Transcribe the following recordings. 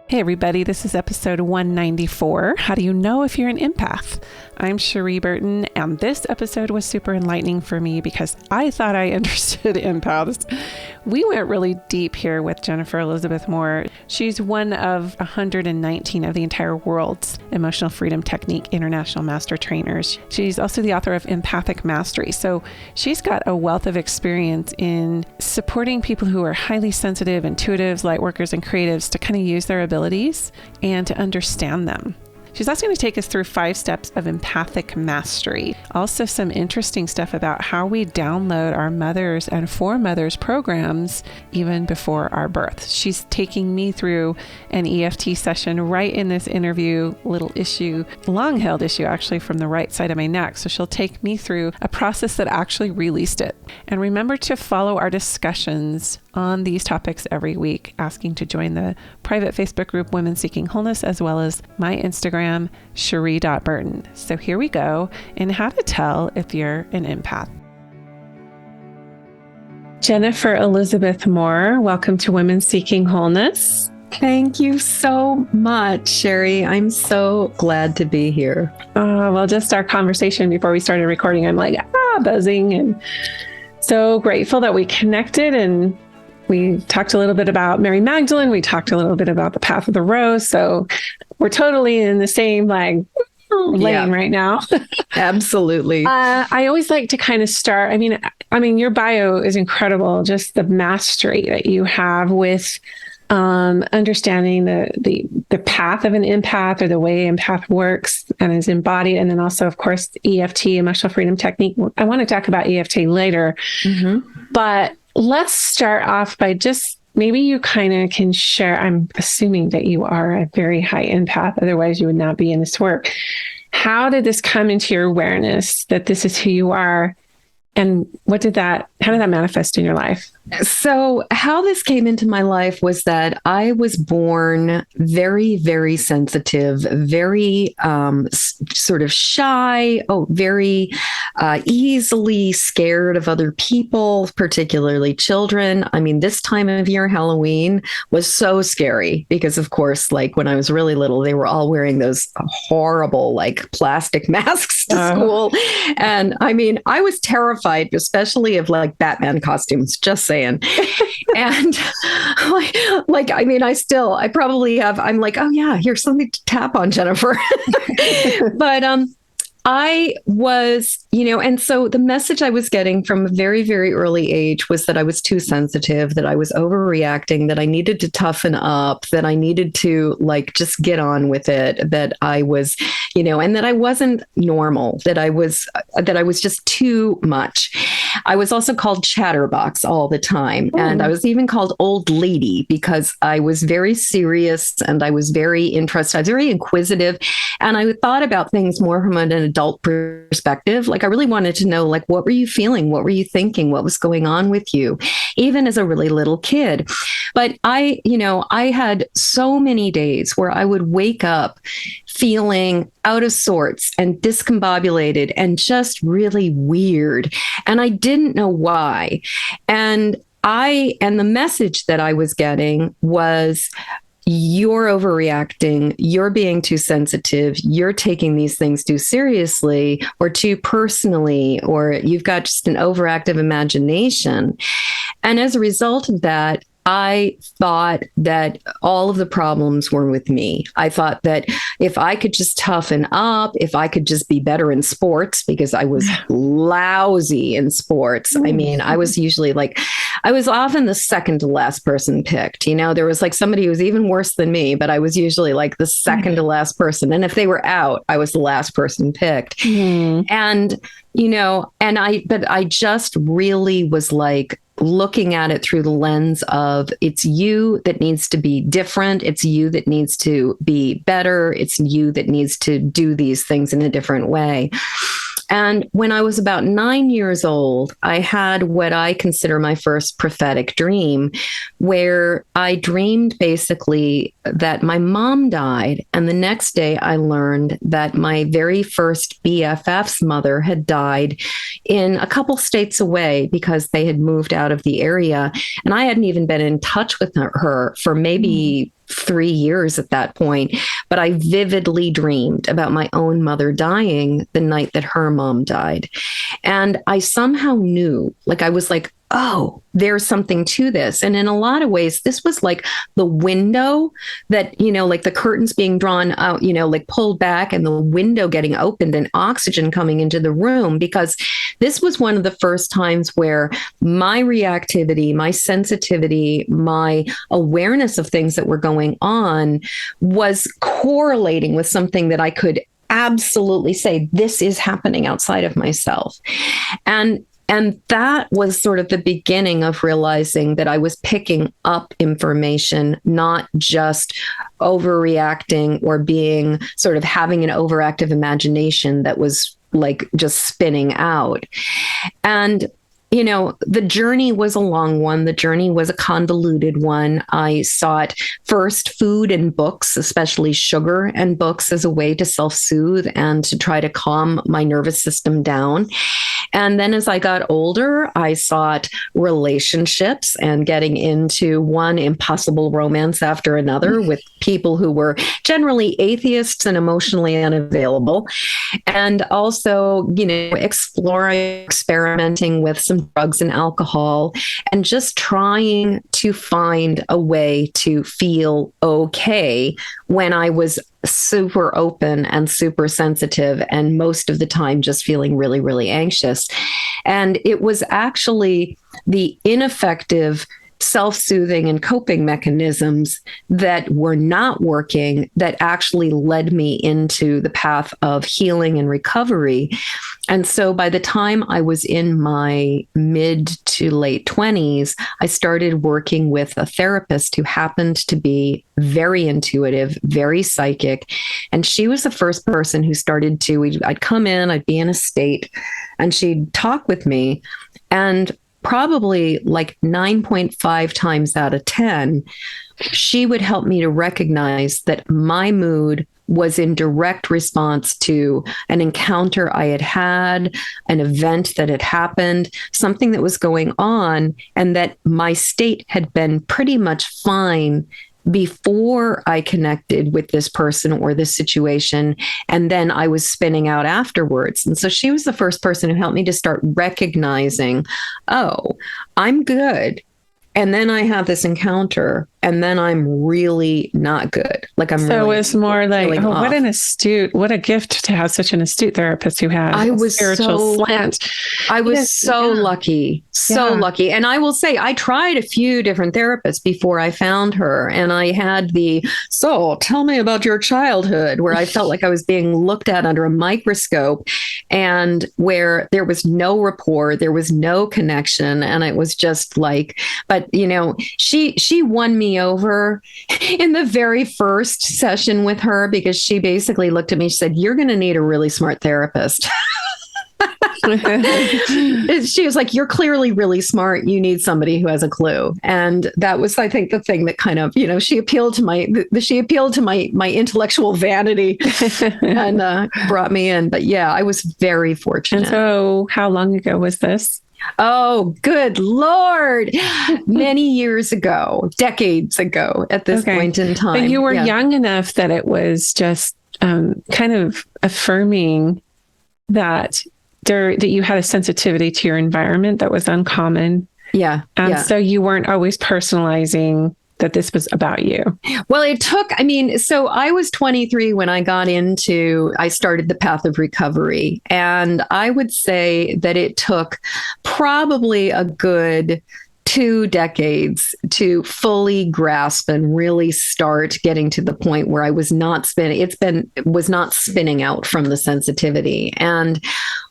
Hey everybody, this is episode 194. How do you know if you're an empath? I'm Cherie Burton, and this episode was super enlightening for me because I thought I understood empaths. We went really deep here with Jennifer Elizabeth Moore. She's one of 119 of the entire world's Emotional Freedom Technique International Master Trainers. She's also the author of Empathic Mastery. So she's got a wealth of experience in supporting people who are highly sensitive, intuitives, light workers, and creatives to kind of use their abilities and to understand them. She's also going to take us through 5 steps of empathic mastery. Also some interesting stuff about how we download our mothers and foremothers programs even before our birth. She's taking me through an EFT session right in this interview, little issue, long-held issue actually from the right side of my neck. So she'll take me through a process that actually released it. And remember to follow our discussions on these topics every week, asking to join the private Facebook group Women Seeking Wholeness, as well as my Instagram, Cherie.Burton. So here we go in how to tell if you're an empath. Jennifer Elizabeth Moore, welcome to Women Seeking Wholeness. Thank you so much, Cherie. I'm so glad to be here. Well, just our conversation before we started recording, I'm like, buzzing and so grateful that we connected, and we talked a little bit about Mary Magdalene. We talked a little bit about the Path of the Rose. So we're totally in the same lane right now. Absolutely. I always like to kind of start. I mean, your bio is incredible. Just the mastery that you have with understanding the path of an empath, or the way empath works and is embodied. And then also, of course, EFT, Emotional Freedom Technique. I want to talk about EFT later, but let's start off by just maybe you kind of can share. I'm assuming that you are a very high empath, otherwise you would not be in this work. How did this come into your awareness that this is who you are? And how did that manifest in your life? So how this came into my life was that I was born very, very sensitive, very sort of shy, very easily scared of other people, particularly children. I mean, this time of year, Halloween, was so scary because, of course, like when I was really little, they were all wearing those horrible like plastic masks to school. And I mean, I was terrified, especially of like Batman costumes, just saying. And I probably have, I'm like, oh yeah, here's something to tap on, Jennifer. But I was, and so the message I was getting from a very, very early age was that I was too sensitive, that I was overreacting, that I needed to toughen up, that I needed to like just get on with it, that I was, and that I wasn't normal, that I was just too much. I was also called chatterbox all the time. And I was even called old lady because I was very serious and I was very interested. I was very inquisitive. And I thought about things more from an adult perspective. Like I really wanted to know, like, what were you feeling? What were you thinking? What was going on with you? Even as a really little kid. But I had so many days where I would wake up feeling out of sorts and discombobulated and just really weird. And I didn't know why. And the message that I was getting was, you're overreacting, you're being too sensitive, you're taking these things too seriously or too personally, or you've got just an overactive imagination. And as a result of that, I thought that all of the problems were with me. I thought that if I could just toughen up, if I could just be better in sports, because I was lousy in sports. I mean, I was usually I was often the second to last person picked. There was like somebody who was even worse than me, but I was usually like the second to last person. And if they were out, I was the last person picked. And, but I just really was like, looking at it through the lens of it's you that needs to be different. It's you that needs to be better. It's you that needs to do these things in a different way. And when I was about 9 years old, I had what I consider my first prophetic dream, where I dreamed basically that my mom died. And the next day I learned that my very first BFF's mother had died in a couple states away because they had moved out out of the area. And I hadn't even been in touch with her for maybe 3 years at that point. But I vividly dreamed about my own mother dying the night that her mom died. And I somehow knew, like, I was like, oh, there's something to this. And in a lot of ways, this was like the window that, like the curtains being drawn out, like pulled back and the window getting opened and oxygen coming into the room, because this was one of the first times where my reactivity, my sensitivity, my awareness of things that were going on was correlating with something that I could absolutely say, this is happening outside of myself. And that was sort of the beginning of realizing that I was picking up information, not just overreacting or being sort of having an overactive imagination that was like just spinning out. And the journey was a long one. The journey was a convoluted one. I sought first food and books, especially sugar and books, as a way to self-soothe and to try to calm my nervous system down. And then as I got older, I sought relationships and getting into one impossible romance after another with people who were generally atheists and emotionally unavailable. And also, experimenting with some drugs and alcohol, and just trying to find a way to feel okay when I was super open and super sensitive, and most of the time just feeling really, really anxious. And it was actually the ineffective self-soothing and coping mechanisms that were not working that actually led me into the path of healing and recovery. And so by the time I was in my mid to late 20s, I started working with a therapist who happened to be very intuitive, very psychic. And she was the first person who started I'd come in, I'd be in a state, and she'd talk with me. And probably like 9.5 times out of 10, she would help me to recognize that my mood was in direct response to an encounter I had had, an event that had happened, something that was going on, and that my state had been pretty much fine before I connected with this person or this situation, and then I was spinning out afterwards. And so she was the first person who helped me to start recognizing, oh, I'm good. And then I have this encounter, and then I'm really not good. Like I'm. So really it's more like, oh, off. What a gift to have such an astute therapist who had a spiritual slant. I was so lucky, lucky. And I will say, I tried a few different therapists before I found her. And I had so tell me about your childhood, where I felt like I was being looked at under a microscope, and where there was no rapport, there was no connection. And it was just like, but she won me over in the very first session with her, because she basically looked at me, she said, you're going to need a really smart therapist. She was like, you're clearly really smart. You need somebody who has a clue. And that was, I think, the thing that kind of, she appealed to my intellectual vanity and brought me in. But yeah, I was very fortunate. And so how long ago was this? Oh, good Lord. Many years ago, decades ago at this point in time. But you were young enough that it was just kind of affirming that you had a sensitivity to your environment that was uncommon. Yeah. So you weren't always personalizing that this was about you. Well, so I was 23 when I started the path of recovery. And I would say that it took probably a good 2 decades to fully grasp and really start getting to the point where I was not spinning out from the sensitivity. And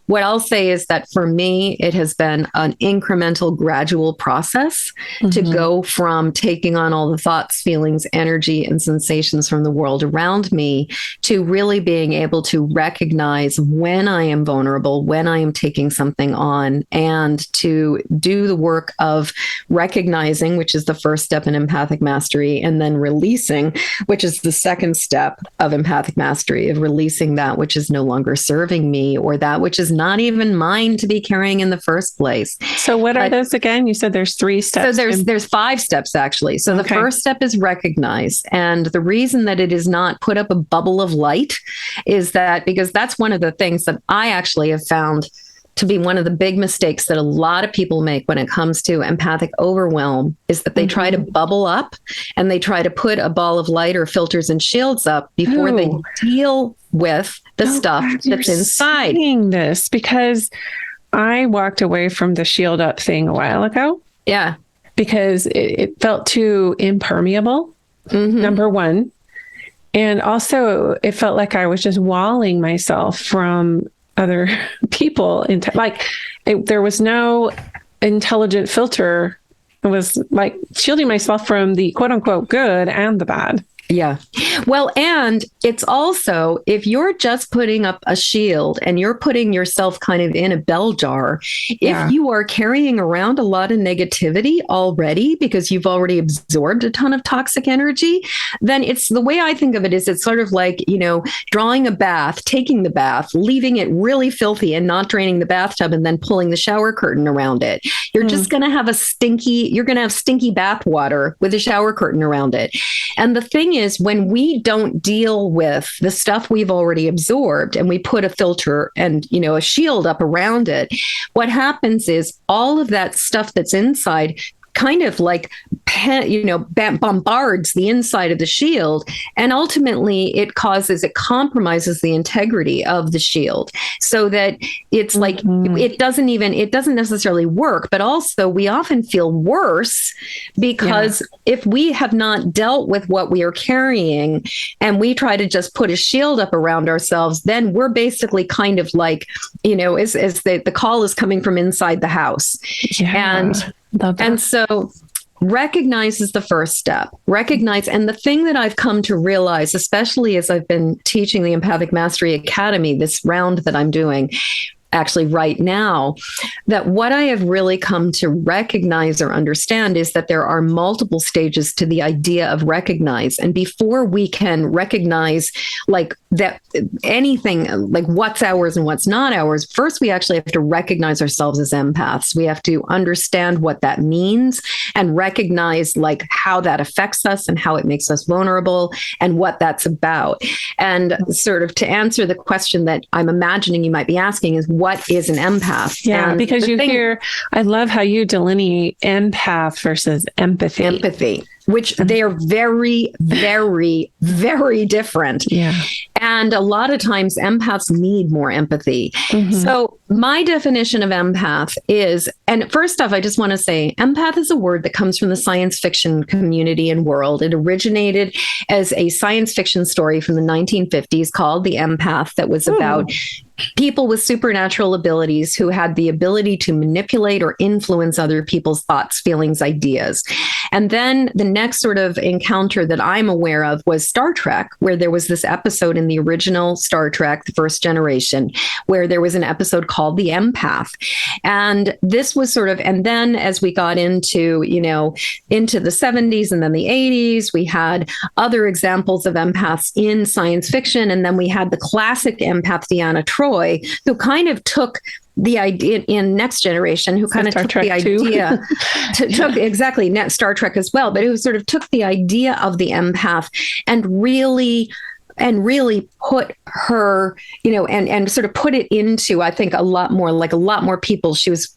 what I'll say is that for me, it has been an incremental, gradual process to go from taking on all the thoughts, feelings, energy, and sensations from the world around me to really being able to recognize when I am vulnerable, when I am taking something on, and to do the work of recognizing, which is the first step in empathic mastery, and then releasing, which is the second step of empathic mastery, of releasing that which is no longer serving me, or that which is not even mine to be carrying in the first place. So what are those again? You said there's 3 steps. So there's 5 steps, actually. So the first step is recognize. And the reason that it is not put up a bubble of light is that because that's one of the things that I actually have found to be one of the big mistakes that a lot of people make when it comes to empathic overwhelm is that they try to bubble up and they try to put a ball of light or filters and shields up before they deal with the stuff that's inside. Saying this because I walked away from the shield up thing a while ago. Yeah. Because it felt too impermeable, number one. And also it felt like I was just walling myself from other people. There was no intelligent filter. It was like shielding myself from the quote unquote good and the bad. Yeah. Well, and it's also, if you're just putting up a shield and you're putting yourself kind of in a bell jar, if you are carrying around a lot of negativity already because you've already absorbed a ton of toxic energy, then it's the way I think of it is it's sort of like, drawing a bath, taking the bath, leaving it really filthy and not draining the bathtub and then pulling the shower curtain around it. You're just going to have stinky bath water with a shower curtain around it. And the thing is, when we don't deal with the stuff we've already absorbed and we put a filter and, a shield up around it, what happens is all of that stuff that's inside kind of like, bombards the inside of the shield. And ultimately it compromises the integrity of the shield so that it's like, it doesn't necessarily work, but also we often feel worse because if we have not dealt with what we are carrying and we try to just put a shield up around ourselves, then we're basically kind of like, as the call is coming from inside the house. Yeah. And so recognize is the first step. Recognize. And the thing that I've come to realize, especially as I've been teaching the Empathic Mastery Academy, this round that I'm doing actually right now, that what I have really come to recognize or understand is that there are multiple stages to the idea of recognize. And before we can recognize like that anything like what's ours and what's not ours, first we actually have to recognize ourselves as empaths. We have to understand what that means and recognize like how that affects us and how it makes us vulnerable and what that's about. And sort of to answer the question that I'm imagining you might be asking is, what is an empath? Yeah, and because I love how you delineate empath versus empathy. Empathy, which they are very, very, very different. Yeah. And a lot of times empaths need more empathy. So my definition of empath is, and first off, I just want to say empath is a word that comes from the science fiction community and world. It originated as a science fiction story from the 1950s called The Empath that was about people with supernatural abilities who had the ability to manipulate or influence other people's thoughts, feelings, ideas. And then the next sort of encounter that I'm aware of was Star Trek, where there was this episode in the original Star Trek, the first generation, where there was an episode called The Empath. And this was sort of, and then as we got into the 70s and then the 80s, we had other examples of empaths in science fiction. And then we had the classic empath, Deanna Troi, who kind of took the idea in Next Generation, who kind of took the idea, took exactly Star Trek as well, but who sort of took the idea of the empath and really put her, and sort of put it into, I think, a lot more people. She was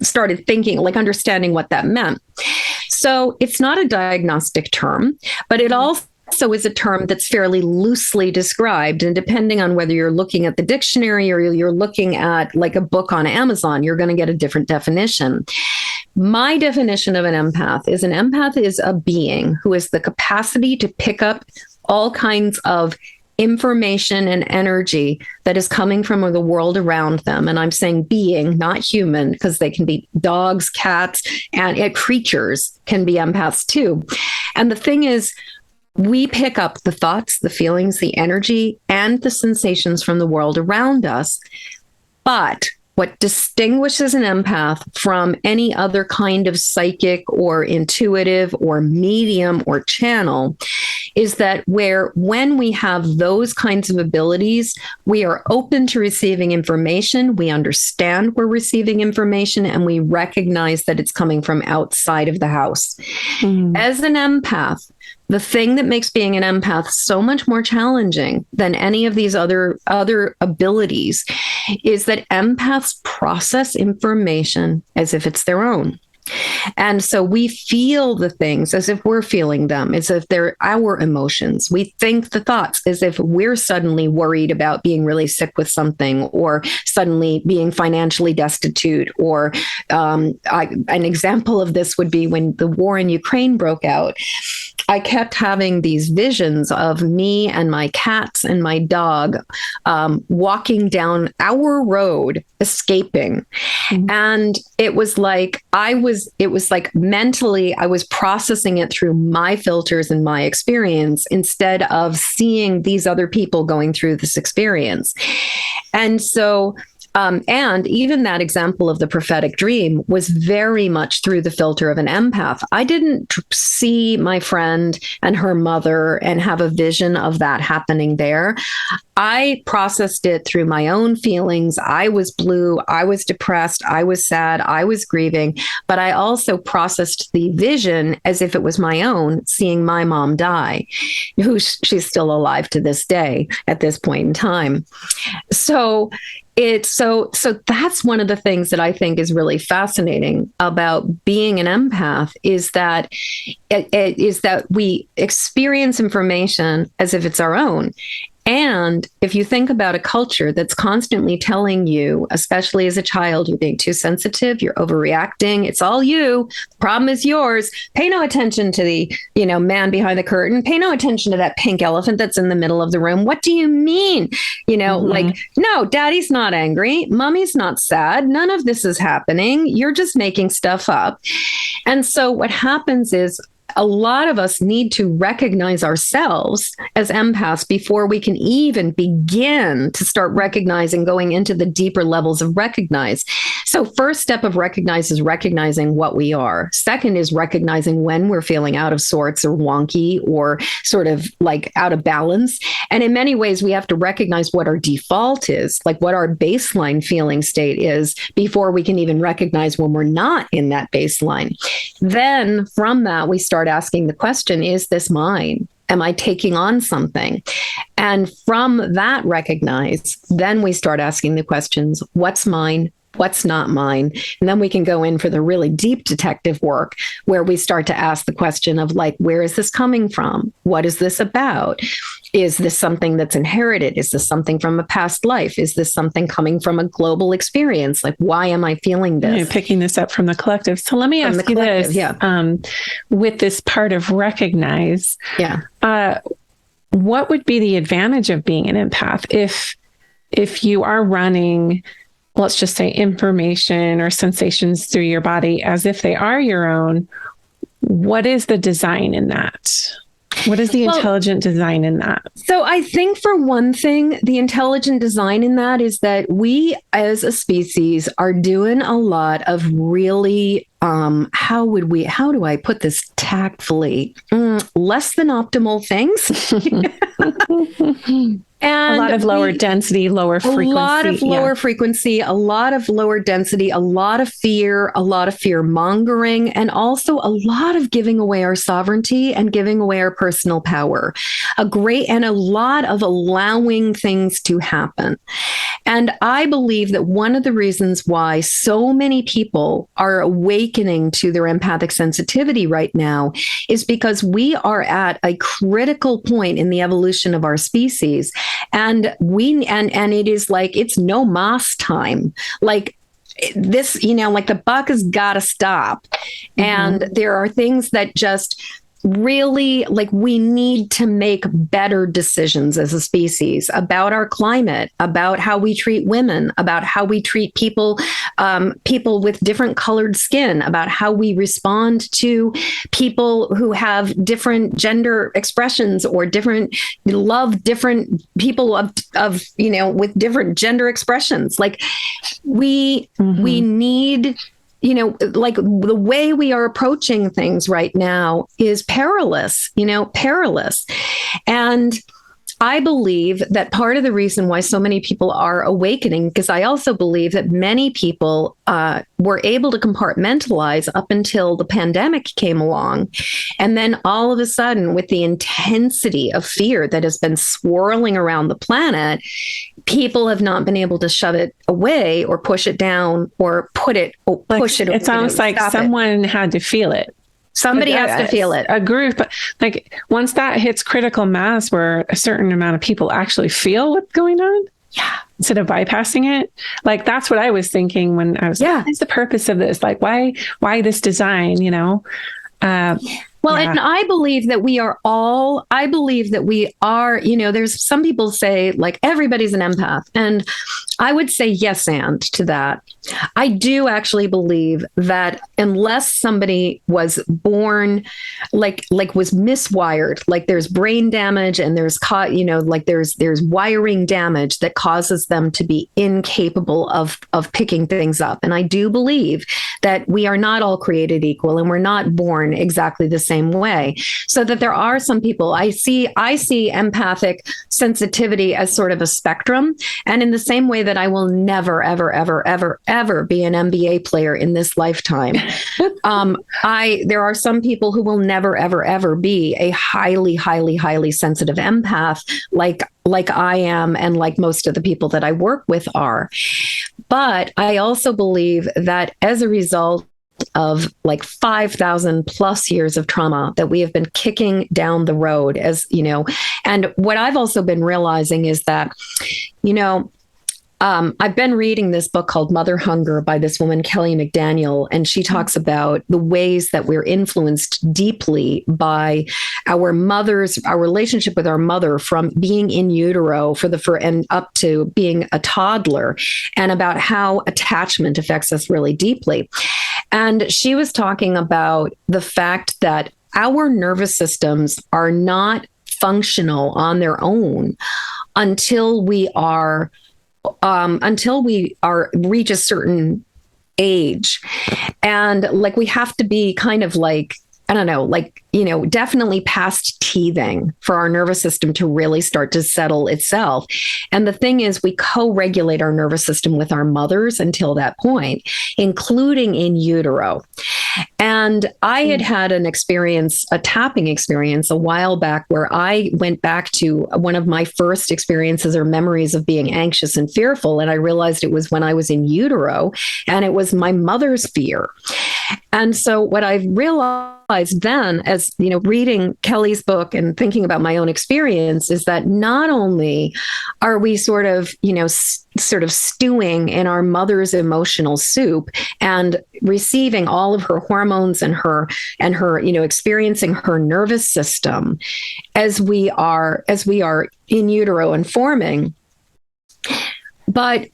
started thinking, like understanding what that meant. So it's not a diagnostic term, but it also is a term that's fairly loosely described. And depending on whether you're looking at the dictionary or you're looking at like a book on Amazon, you're going to get a different definition. My definition of an empath is a being who has the capacity to pick up all kinds of information and energy that is coming from the world around them. And I'm saying being, not human, because they can be dogs, cats, and creatures can be empaths too. And the thing is, we pick up the thoughts, the feelings, the energy, and the sensations from the world around us. But what distinguishes an empath from any other kind of psychic or intuitive or medium or channel is that when we have those kinds of abilities, we are open to receiving information, we understand we're receiving information, and we recognize that it's coming from outside of the house. As an empath, the thing that makes being an empath so much more challenging than any of these other abilities is that empaths process information as if it's their own. And so we feel the things as if we're feeling them, as if they're our emotions. We think the thoughts as if we're suddenly worried about being really sick with something, or suddenly being financially destitute. Or an example of this would be when the war in Ukraine broke out. I kept having these visions of me and my cats and my dog walking down our road, escaping. And it was like mentally, I was processing it through my filters and my experience instead of seeing these other people going through this experience. And so and even that example of the prophetic dream was very much through the filter of an empath. I didn't see my friend and her mother and have a vision of that happening there. I processed it through my own feelings. I was blue. I was depressed. I was sad. I was grieving. But I also processed the vision as if it was my own, seeing my mom die, she's still alive to this day at this point in time. So that's one of the things that I think is really fascinating about being an empath is that we experience information as if it's our own. And if you think about a culture that's constantly telling you, especially as a child, you're being too sensitive, you're overreacting, it's all you, the problem is yours, pay no attention to the, man behind the curtain, pay no attention to that pink elephant that's in the middle of the room. What do you mean? Like, no, daddy's not angry, mommy's not sad, none of this is happening, you're just making stuff up. And so what happens is, a lot of us need to recognize ourselves as empaths before we can even begin to start recognizing, going into the deeper levels of recognize. So first step of recognize is recognizing what we are. Second is recognizing when we're feeling out of sorts or wonky or sort of like out of balance. And in many ways, we have to recognize what our default is, like what our baseline feeling state is, before we can even recognize when we're not in that baseline. Then from that, we start asking the question, is this mine? Am I taking on something? And from that recognize, then we start asking the questions, what's mine? What's not mine? And then we can go in for the really deep detective work where we start to ask the question of like, where is this coming from? What is this about? Is this something that's inherited? Is this something from a past life? Is this something coming from a global experience? Like, why am I feeling this? You're picking this up from the collective. So let me ask you this. Yeah. With this part of recognize, what would be the advantage of being an empath if you are running, let's just say, information or sensations through your body as if they are your own? What is the design in that? What is the intelligent design in that? So I think for one thing, the intelligent design in that is that we as a species are doing a lot of really, how do I put this tactfully? Less than optimal things. And a lot of lower density, lower frequency. A lot of lower frequency, a lot of lower density, a lot of fear mongering, and also a lot of giving away our sovereignty and giving away our personal power. A lot of allowing things to happen. And I believe that one of the reasons why so many people are awakening to their empathic sensitivity right now is because we are at a critical point in the evolution of our species. And it is like, it's no mas time. Like this, like the buck has got to stop. And there are things that just really, like, we need to make better decisions as a species about our climate, about how we treat women, about how we treat people, people with different colored skin, about how we respond to people who have different gender expressions or different people of with different gender expressions. Like, we need, like, the way we are approaching things right now is perilous. And I believe that part of the reason why so many people are awakening, because I also believe that many people were able to compartmentalize up until the pandemic came along. And then all of a sudden, with the intensity of fear that has been swirling around the planet, people have not been able to shove it away or push it down or push it. It's almost like someone had to feel it. Somebody has to feel it. A group, like, once that hits critical mass where a certain amount of people actually feel what's going on, instead of bypassing it, like, that's what I was thinking when I was like, what's the purpose of this? Like, why this design, And I believe that we are, there's some people say, like, everybody's an empath. And I would say yes and to that. I do actually believe that unless somebody was born, like was miswired, like there's brain damage and there's there's wiring damage that causes them to be incapable of picking things up. And I do believe that we are not all created equal and we're not born exactly the same way. So that there are some people, I see empathic sensitivity as sort of a spectrum. And in the same way that I will never, ever, ever, ever, ever be an NBA player in this lifetime, there are some people who will never, ever, ever be a highly, highly, highly sensitive empath like I am and like most of the people that I work with are. But I also believe that as a result of like 5,000 plus years of trauma that we have been kicking down the road, and what I've also been realizing is that, I've been reading this book called Mother Hunger by this woman, Kelly McDaniel, and she talks about the ways that we're influenced deeply by our relationship with our mother from being in utero and up to being a toddler, and about how attachment affects us really deeply. And she was talking about the fact that our nervous systems are not functional on their own until we reach a certain age. And like, we have to be kind of like, I don't know, like, definitely past teething for our nervous system to really start to settle itself. And the thing is, we co-regulate our nervous system with our mothers until that point, including in utero. And I had a tapping experience a while back where I went back to one of my first experiences or memories of being anxious and fearful. And I realized it was when I was in utero, and it was my mother's fear. And so what I realized then, as reading Kelly's book and thinking about my own experience, is that not only are we sort of stewing in our mother's emotional soup and receiving all of her hormones and her experiencing her nervous system as we are in utero and forming, but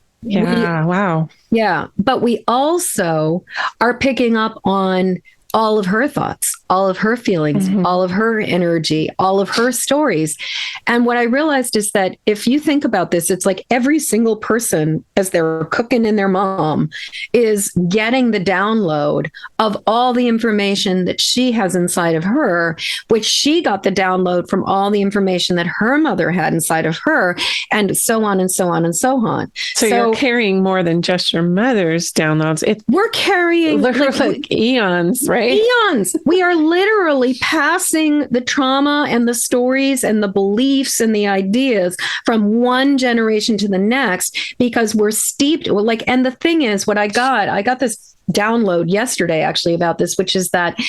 but we also are picking up on all of her thoughts, all of her feelings, all of her energy, all of her stories. And what I realized is that if you think about this, it's like every single person, as they're cooking in their mom, is getting the download of all the information that she has inside of her, which she got the download from all the information that her mother had inside of her, and so on and so on and so on. So you're carrying more than just your mother's downloads. We're carrying like eons, right? Eons. We are literally passing the trauma and the stories and the beliefs and the ideas from one generation to the next, because we're steeped. And the thing is, I got this download yesterday actually about this, which is that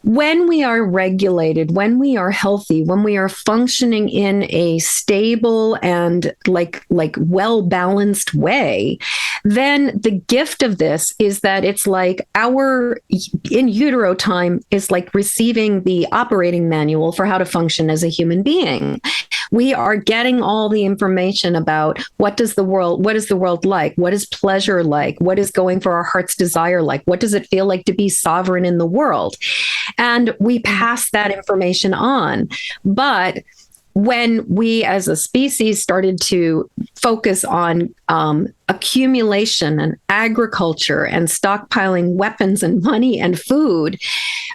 when we are regulated, when we are healthy, when we are functioning in a stable and like well-balanced way, then the gift of this is that it's like our in utero time is like receiving the operating manual for how to function as a human being. We are getting all the information about what is the world like? What is pleasure like? What is going for our heart's desire like? What does it feel like to be sovereign in the world? And we pass that information on. But when we as a species started to focus on accumulation and agriculture and stockpiling weapons and money and food,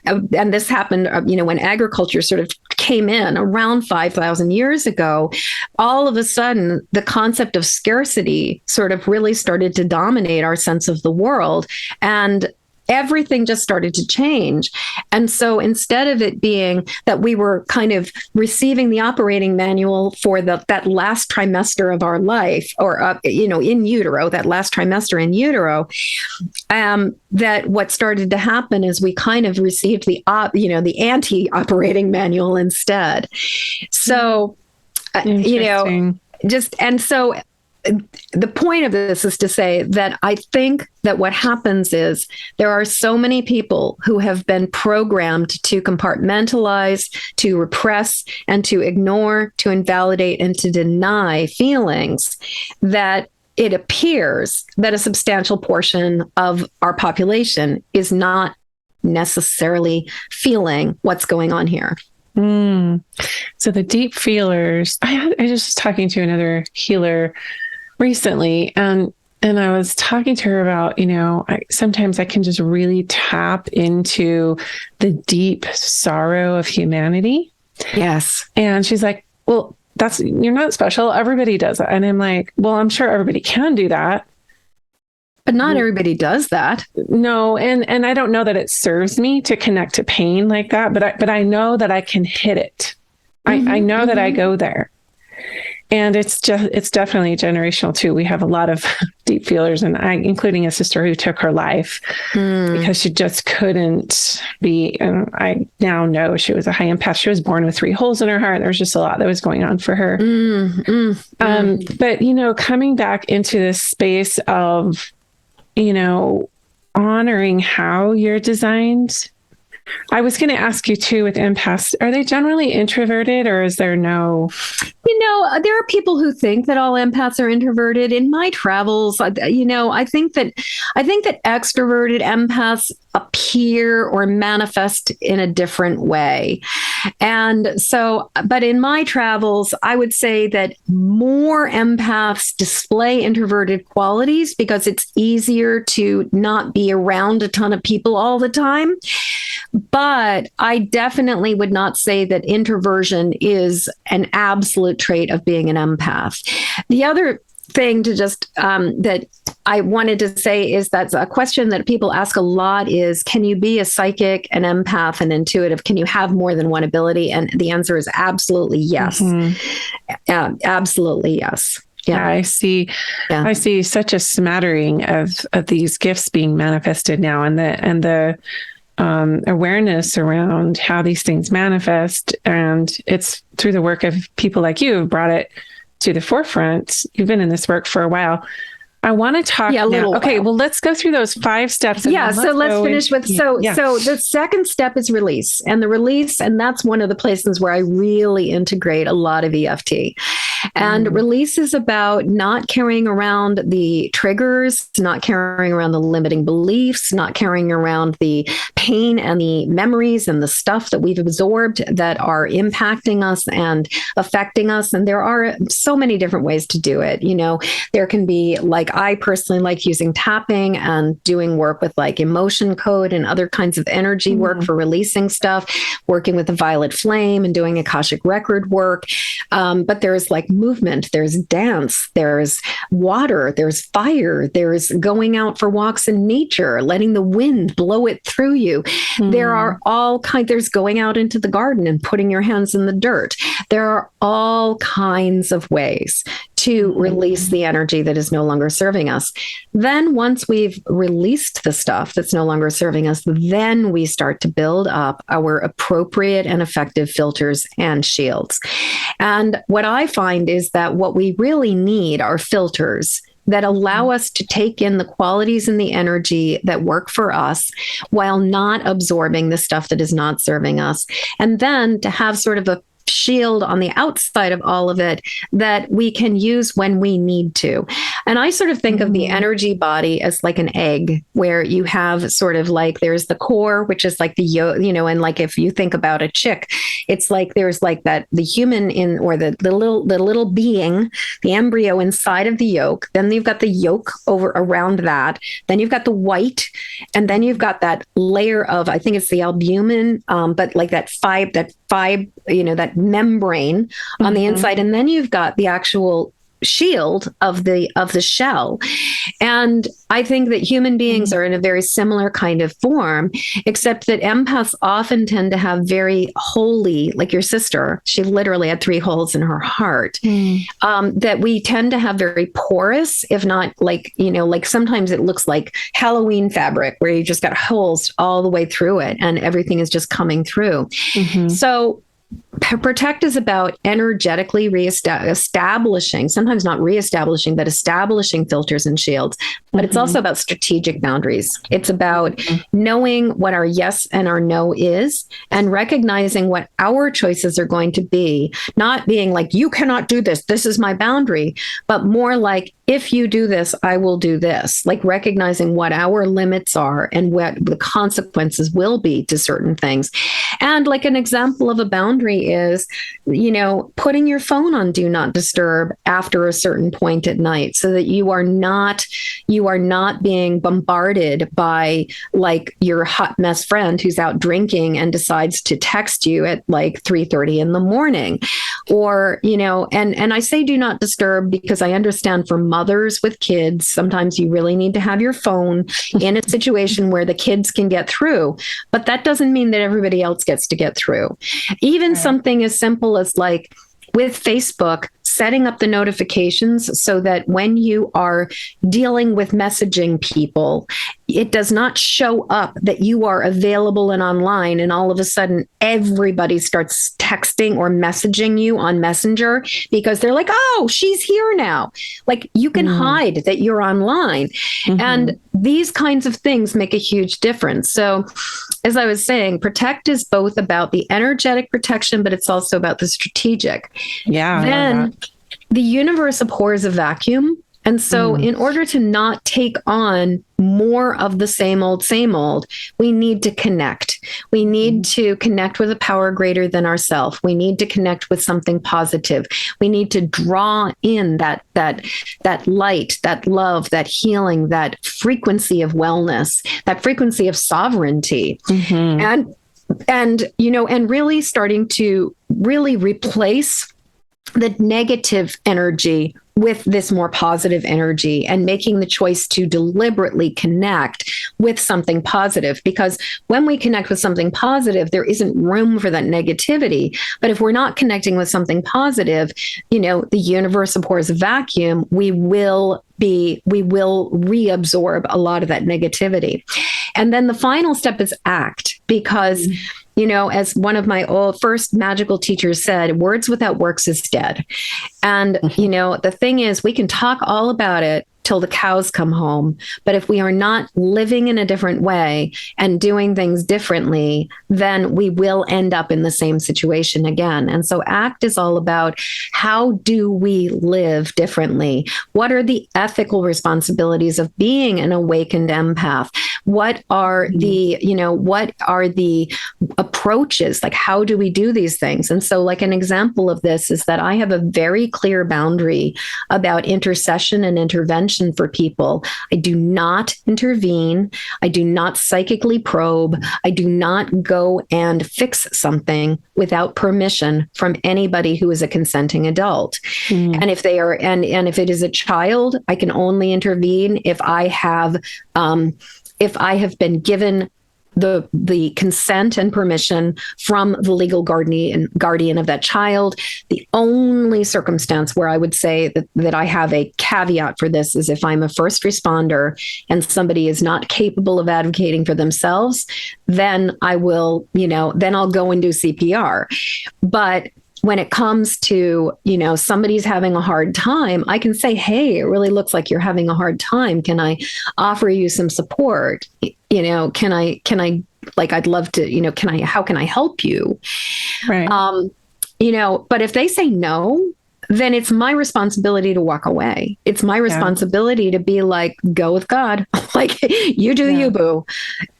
and this happened, when agriculture sort of came in around 5,000 years ago, all of a sudden the concept of scarcity sort of really started to dominate our sense of the world. And everything just started to change. And so instead of it being that we were kind of receiving the operating manual for that last trimester of our life, or, in utero, that last trimester in utero, that what started to happen is we kind of received the anti-operating manual instead. So, the point of this is to say that I think that what happens is there are so many people who have been programmed to compartmentalize, to repress, and to ignore, to invalidate, and to deny feelings, that it appears that a substantial portion of our population is not necessarily feeling what's going on here. So the deep feelers, I just was talking to another healer recently, and I was talking to her about, sometimes I can just really tap into the deep sorrow of humanity. Yes. And she's like, well, you're not special. Everybody does it. And I'm like, well, I'm sure everybody can do that. But not everybody does that. No. And I don't know that it serves me to connect to pain like that, but I know that I can hit it. I know that I go there. And it's definitely generational too. We have a lot of deep feelers, and including a sister who took her life because she just couldn't be. And I now know she was a high empath. She was born with 3 holes in her heart. There was just a lot that was going on for her. But coming back into this space of, honoring how you're designed. I was going to ask you too, with empaths, are they generally introverted, or is there no? There are people who think that all empaths are introverted. In my travels, I think that extroverted empaths appear or manifest in a different way. And so, but in my travels, I would say that more empaths display introverted qualities because it's easier to not be around a ton of people all the time. But I definitely would not say that introversion is an absolute trait of being an empath. The other thing to just that I wanted to say is that's a question that people ask a lot is, can you be a psychic, an empath, and intuitive? Can you have more than one ability? And the answer is absolutely yes. Absolutely yes. Yeah, I see. Yeah. I see such a smattering of these gifts being manifested now, and the awareness around how these things manifest. And it's through the work of people like you who brought it to the forefront. You've been in this work for a while. I want to talk now. Okay, well, let's go through those 5 steps. So let's finish with, so the second step is release. And that's one of the places where I really integrate a lot of EFT. And release is about not carrying around the triggers, not carrying around the limiting beliefs, not carrying around the pain and the memories and the stuff that we've absorbed that are impacting us and affecting us. And there are so many different ways to do it. There can be, like, I personally like using tapping and doing work with like emotion code and other kinds of energy work for releasing stuff, working with the violet flame and doing Akashic record work. But there's like movement, there's dance, there's water, there's fire, there's going out for walks in nature, letting the wind blow it through you. There are all kinds, there's going out into the garden and putting your hands in the dirt. There are all kinds of ways to release the energy that is no longer serving us. Then once we've released the stuff that's no longer serving us, then we start to build up our appropriate and effective filters and shields. And what I find is that what we really need are filters that allow us to take in the qualities and the energy that work for us while not absorbing the stuff that is not serving us. And then to have sort of a shield on the outside of all of it that we can use when we need to. And I sort of think of the energy body as like an egg, where you have sort of like, there's the core, which is like the yolk, and like if you think about a chick, it's like there's like that, the human in, or the little being, the embryo inside of the yolk. Then you've got the yolk over around that. Then you've got the white, and then you've got that layer of, I think it's the albumin, but like that that membrane on the inside, and then you've got the actual shield of the shell. And I think that human beings are in a very similar kind of form, except that empaths often tend to have very holy, like your sister, she literally had 3 holes in her heart, that we tend to have very porous, if not like, like sometimes it looks like Halloween fabric where you just got holes all the way through it and everything is just coming through. So Protect is about energetically establishing, sometimes not reestablishing, but establishing filters and shields. But it's also about strategic boundaries. It's about knowing what our yes and our no is and recognizing what our choices are going to be, not being like, you cannot do this, this is my boundary, but more like, if you do this, I will do this, like recognizing what our limits are and what the consequences will be to certain things. And like an example of a boundary is, putting your phone on do not disturb after a certain point at night, so that you are not being bombarded by like your hot mess friend who's out drinking and decides to text you at like 3:30 in the morning. Or, and I say do not disturb because I understand for mothers with kids, sometimes you really need to have your phone in a situation where the kids can get through, but that doesn't mean that everybody else gets to get through. Even something as simple as like with Facebook, setting up the notifications so that when you are dealing with messaging people, it does not show up that you are available and online, and all of a sudden everybody starts texting or messaging you on Messenger because they're like, oh, she's here now. Like you can hide that you're online. And these kinds of things make a huge difference. So as I was saying, Protect is both about the energetic protection, but it's also about the strategic. Yeah. Then the universe abhors a vacuum. And so in order to not take on more of the same old, we need to connect. We need to connect with a power greater than ourselves. We need to connect with something positive. We need to draw in that light, that love, that healing, that frequency of wellness, that frequency of sovereignty. And really starting to really replace the negative energy with this more positive energy, and making the choice to deliberately connect with something positive. Because when we connect with something positive, there isn't room for that negativity. But if we're not connecting with something positive, the universe abhors a vacuum, we will reabsorb a lot of that negativity. And then the final step is act, because as one of my first magical teachers said, words without works is dead. And, the thing is, we can talk all about it till the cows come home. But if we are not living in a different way and doing things differently, then we will end up in the same situation again. And so ACT is all about, how do we live differently? What are the ethical responsibilities of being an awakened empath? What are the approaches? Like, how do we do these things? And so like an example of this is that I have a very clear boundary about intercession and intervention for people. I do not intervene. I do not psychically probe. I do not go and fix something without permission from anybody who is a consenting adult. And if they are, and if it is a child, I can only intervene if I have been given the consent and permission from the legal guardian of that child. The only circumstance where I would say that I have a caveat for this is if I'm a first responder and somebody is not capable of advocating for themselves, then I will, then I'll go and do CPR. But when it comes to, somebody's having a hard time, I can say, hey, it really looks like you're having a hard time. Can I offer you some support? Can I, like, I'd love to, how can I help you? Right. But if they say no, then it's my responsibility to walk away. It's my responsibility to be like, go with God, like you do you, boo,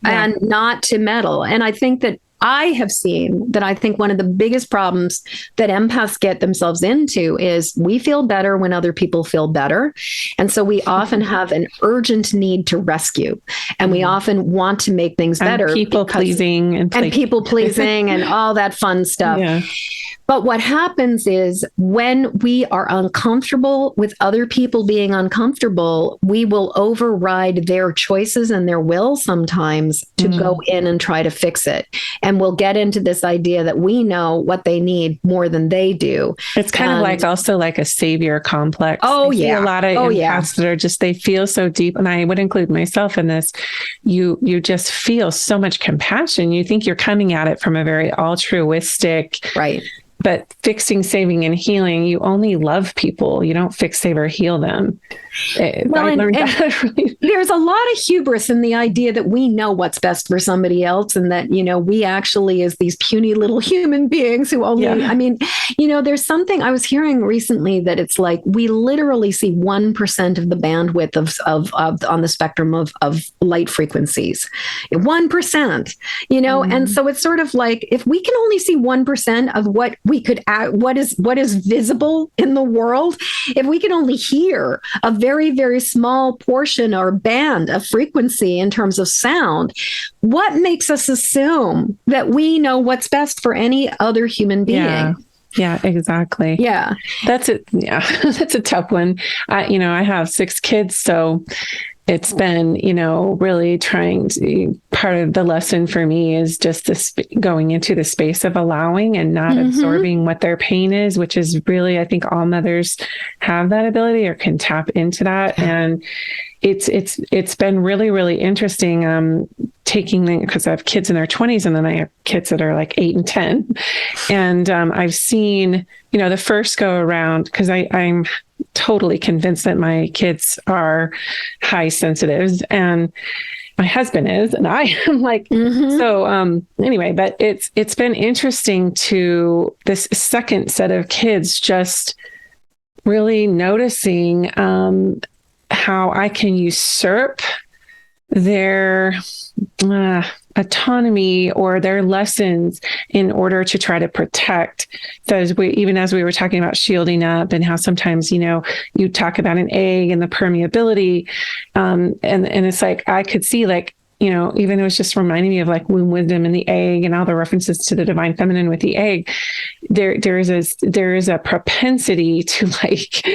and not to meddle. And I think that I have seen that I think one of the biggest problems that empaths get themselves into is we feel better when other people feel better. And so we often have an urgent need to rescue. And we often want to make things better. And people pleasing and people pleasing and all that fun stuff. Yeah. But what happens is when we are uncomfortable with other people being uncomfortable, we will override their choices and their will sometimes to go in and try to fix it. And we'll get into this idea that we know what they need more than they do. It's kind of like also like a savior complex. Oh, I see yeah. a lot of empaths that are just, they feel so deep. And I would include myself in this. You just feel so much compassion. You think you're coming at it from a very altruistic, right. But fixing, saving, and healing, you only love people. You don't fix, save, or heal them. Well, I learned that. There's a lot of hubris in the idea that we know what's best for somebody else and that, we actually as these puny little human beings who only, there's something I was hearing recently that it's like we literally see 1% of the bandwidth of on the spectrum of light frequencies. 1%, and so it's sort of like if we can only see 1% of what we could what is visible in the world, if we can only hear a very, very small portion or band of frequency in terms of sound, what makes us assume that we know what's best for any other human being? Yeah, exactly. Yeah. That's it. Yeah. That's a tough one. I have 6 kids, so it's been, really trying to, part of the lesson for me is just this going into the space of allowing and not absorbing what their pain is, which is really, I think all mothers have that ability or can tap into that. And it's been really, really interesting, because I have kids in their 20s and then I have kids that are like 8 and 10. And I've seen, the first go around, because I'm totally convinced that my kids are high sensitives and my husband is, and I am like, so anyway, but it's been interesting to this second set of kids, just really noticing how I can usurp their autonomy or their lessons in order to try to protect. So as we were talking about shielding up and how sometimes, you talk about an egg and the permeability, and it's like, I could see like, even it was just reminding me of like womb wisdom and the egg and all the references to the divine feminine with the egg. There is a propensity to like,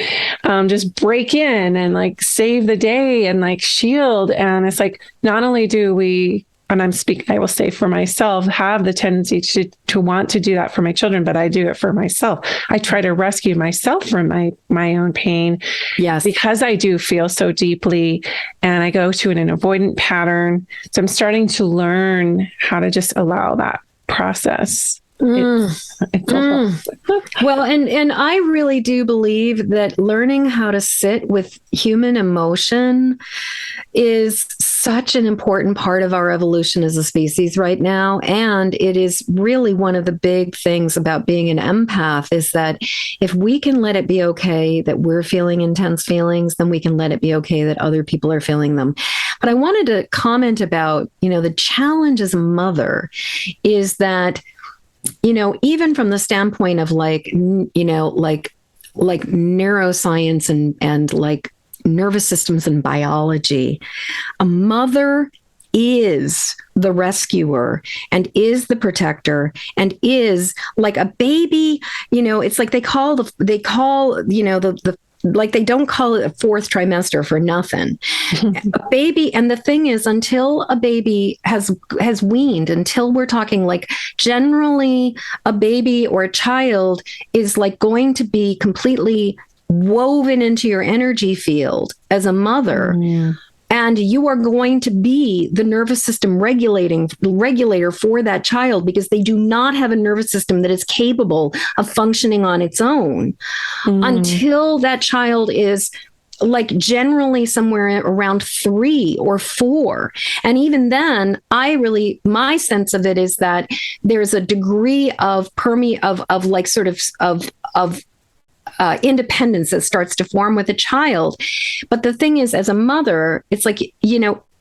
just break in and like save the day and like shield. And it's like, not only do we, and I will say for myself, have the tendency to want to do that for my children, but I do it for myself. I try to rescue myself from my own pain. Yes. Because I do feel so deeply and I go to an avoidant pattern. So I'm starting to learn how to just allow that process. Well, and I really do believe that learning how to sit with human emotion is such an important part of our evolution as a species right now. And it is really one of the big things about being an empath is that if we can let it be okay that we're feeling intense feelings, then we can let it be okay that other people are feeling them. But I wanted to comment about, the challenge as a mother is that even from the standpoint of like neuroscience and like nervous systems and biology, a mother is the rescuer and is the protector and is like a baby, it's like they call like they don't call it a fourth trimester for nothing. A baby, and the thing is, until a baby has weaned, until we're talking like generally a baby or a child is like going to be completely woven into your energy field as a mother. And you are going to be the nervous system regulator for that child, because they do not have a nervous system that is capable of functioning on its own until that child is like generally somewhere around 3 or 4. And even then, my sense of it is that there's a degree of independence that starts to form with a child. But the thing is, as a mother, it's like,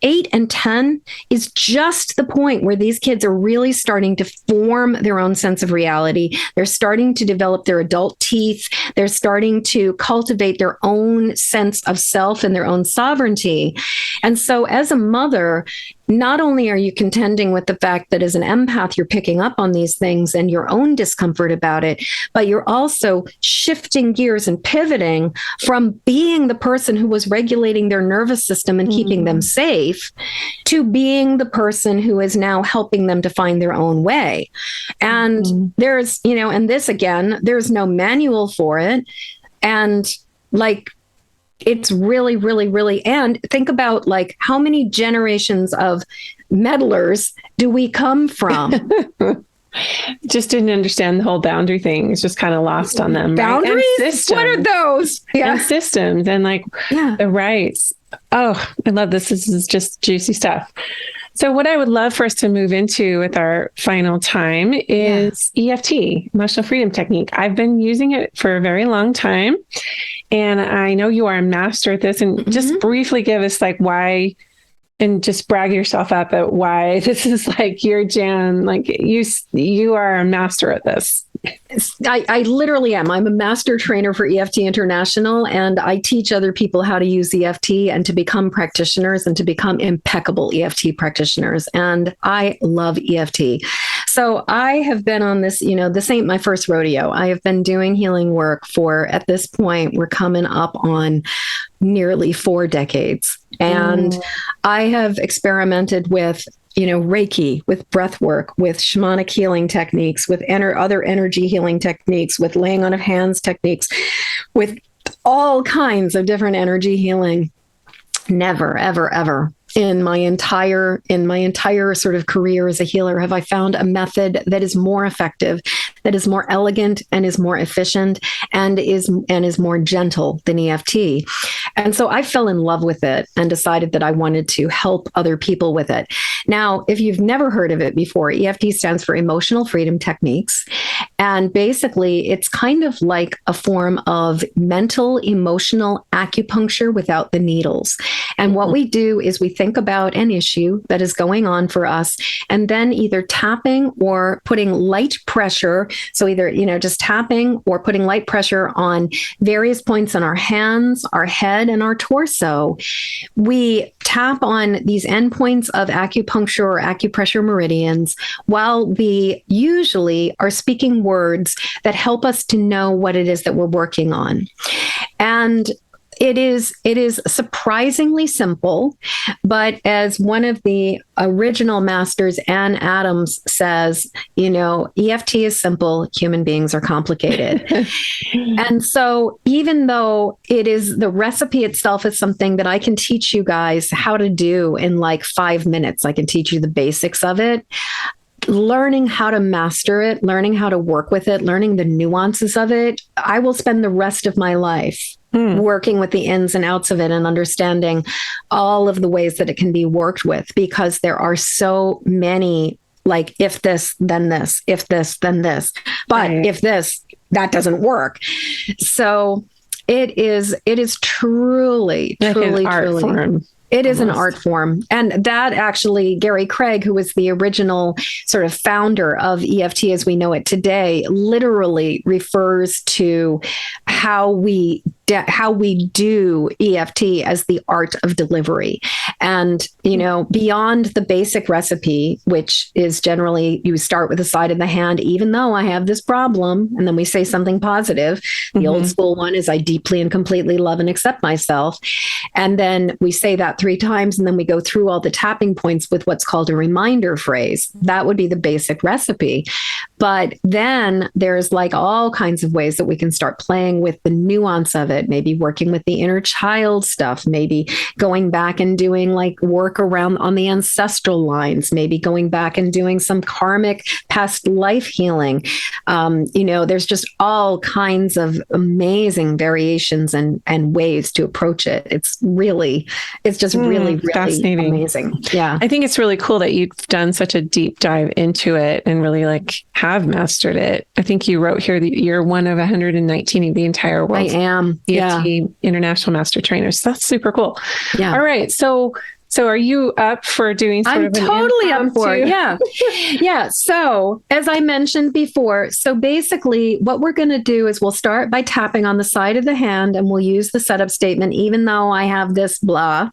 8 and 10 is just the point where these kids are really starting to form their own sense of reality. They're starting to develop their adult teeth. They're starting to cultivate their own sense of self and their own sovereignty. And so as a mother, not only are you contending with the fact that as an empath, you're picking up on these things and your own discomfort about it, but you're also shifting gears and pivoting from being the person who was regulating their nervous system and keeping them safe to being the person who is now helping them to find their own way. And there's, and this again, there's no manual for it. And like, it's really, really, really, and think about like how many generations of meddlers do we come from? Just didn't understand the whole boundary thing. It's just kind of lost on them. Boundaries? Right? What are those? And systems and like the rights. Oh, I love this. This is just juicy stuff. So what I would love for us to move into with our final time is EFT, Emotional Freedom Technique. I've been using it for a very long time, and I know you are a master at this. And just briefly give us like why, and just brag yourself up at why this is like your jam. Like you are a master at this. I literally am. I'm a master trainer for EFT International, and I teach other people how to use EFT and to become practitioners and to become impeccable EFT practitioners. And I love EFT. So I have been on this, this ain't my first rodeo. I have been doing healing work for, at this point, we're coming up on nearly 4 decades. And I have experimented with Reiki, with breath work, with shamanic healing techniques, with other energy healing techniques, with laying on of hands techniques, with all kinds of different energy healing. Never, ever, ever in my entire sort of career as a healer have I found a method that is more effective, that is more elegant and is more efficient and is more gentle than EFT. And so I fell in love with it and decided that I wanted to help other people with it. Now, if you've never heard of it before, EFT stands for Emotional Freedom Techniques. And basically, it's kind of like a form of mental, emotional acupuncture without the needles. And what we do is we think about an issue that is going on for us, and then either tapping or putting light pressure. So either, just tapping or putting light pressure on various points on our hands, our head, and our torso. We tap on these endpoints of acupuncture or acupressure meridians while we usually are speaking words that help us to know what it is that we're working on. And it is surprisingly simple, but as one of the original masters, Ann Adams, says, EFT is simple, human beings are complicated. And so even though it is, the recipe itself is something that I can teach you guys how to do in like 5 minutes, I can teach you the basics of it. Learning how to master it, learning how to work with it, learning the nuances of it, I will spend the rest of my life working with the ins and outs of it and understanding all of the ways that it can be worked with, because there are so many, like, if this, then this, if this, then this, but if this, that doesn't work. So it is truly, like truly, an art truly. form. It is an art form. And that actually, Gary Craig, who was the original sort of founder of EFT as we know it today, literally refers to how we how we do EFT as the art of delivery. And, beyond the basic recipe, which is generally you start with the side of the hand, even though I have this problem, and then we say something positive. The old school one is I deeply and completely love and accept myself. And then we say that 3 times, and then we go through all the tapping points with what's called a reminder phrase. That would be the basic recipe. But then there's like all kinds of ways that we can start playing with the nuance of it, maybe working with the inner child stuff, maybe going back and doing like work around on the ancestral lines, maybe going back and doing some karmic past life healing. There's just all kinds of amazing variations and ways to approach it. It's just really fascinating. Amazing. Yeah. I think it's really cool that you've done such a deep dive into it and really like have mastered it. I think you wrote here that you're one of 119 of the entire world. I am. EFT International Master Trainers. That's super cool. Yeah. All right. So are you up for doing sort I'm of an totally up for it. impromptu? Yeah. Yeah. So as I mentioned before, so basically what we're going to do is we'll start by tapping on the side of the hand, and we'll use the setup statement, even though I have this blah,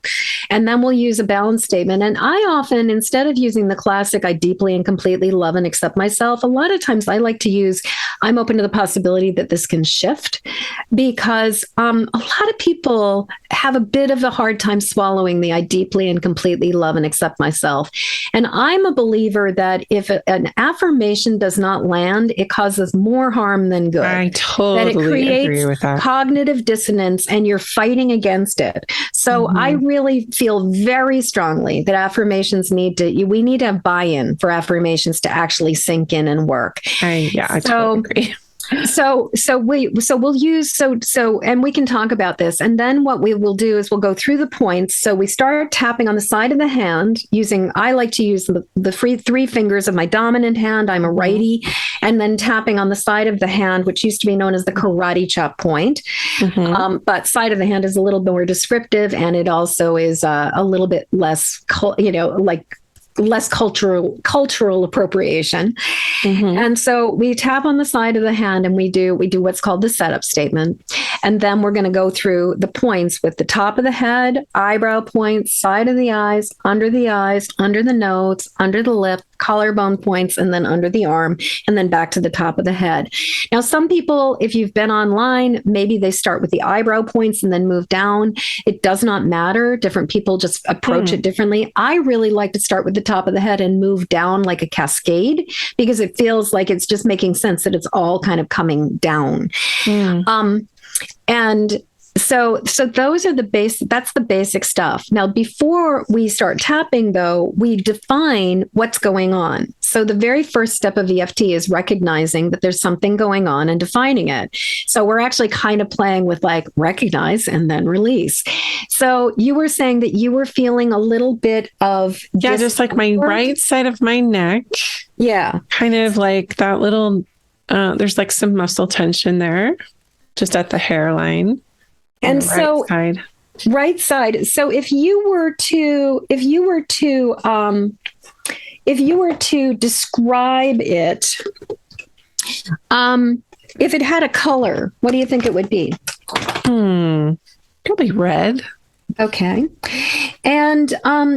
and then we'll use a balance statement. And I often, instead of using the classic, I deeply and completely love and accept myself, a lot of times I like to use, I'm open to the possibility that this can shift, because a lot of people have a bit of a hard time swallowing the I deeply and completely love and accept myself. And I'm a believer that if an affirmation does not land, it causes more harm than good. I totally that it creates agree with that. Cognitive dissonance, and you're fighting against it. So I really feel very strongly that affirmations we need to have buy-in for affirmations to actually sink in and work. I totally agree. So we'll use, and we can talk about this. And then what we will do is we'll go through the points. So we start tapping on the side of the hand I like to use the free 3 fingers of my dominant hand. I'm a righty, and then tapping on the side of the hand, which used to be known as the karate chop point. But side of the hand is a little bit more descriptive, and it also is a little bit less, less cultural appropriation. And so we tap on the side of the hand, and we do what's called the setup statement. And then we're going to go through the points with the top of the head, eyebrow points, side of the eyes, under the nose, under the lip, collarbone points, and then under the arm, and then back to the top of the head. Now, some people, if you've been online, maybe they start with the eyebrow points and then move down. It does not matter. Different people just approach it differently. I really like to start with the top of the head and move down like a cascade, because it feels like it's just making sense that it's all kind of coming down. And so those are that's the basic stuff. Now, before we start tapping, though, we define what's going on. So the very first step of EFT is recognizing that there's something going on and defining it. So we're actually kind of playing with like recognize and then release. So you were saying that you were feeling a little bit of just like my right side of my neck. Yeah. Kind of like that little, there's like some muscle tension there, just at the hairline. And so right side. So if you were to describe it, if it had a color, what do you think it would be? Probably red. Okay. And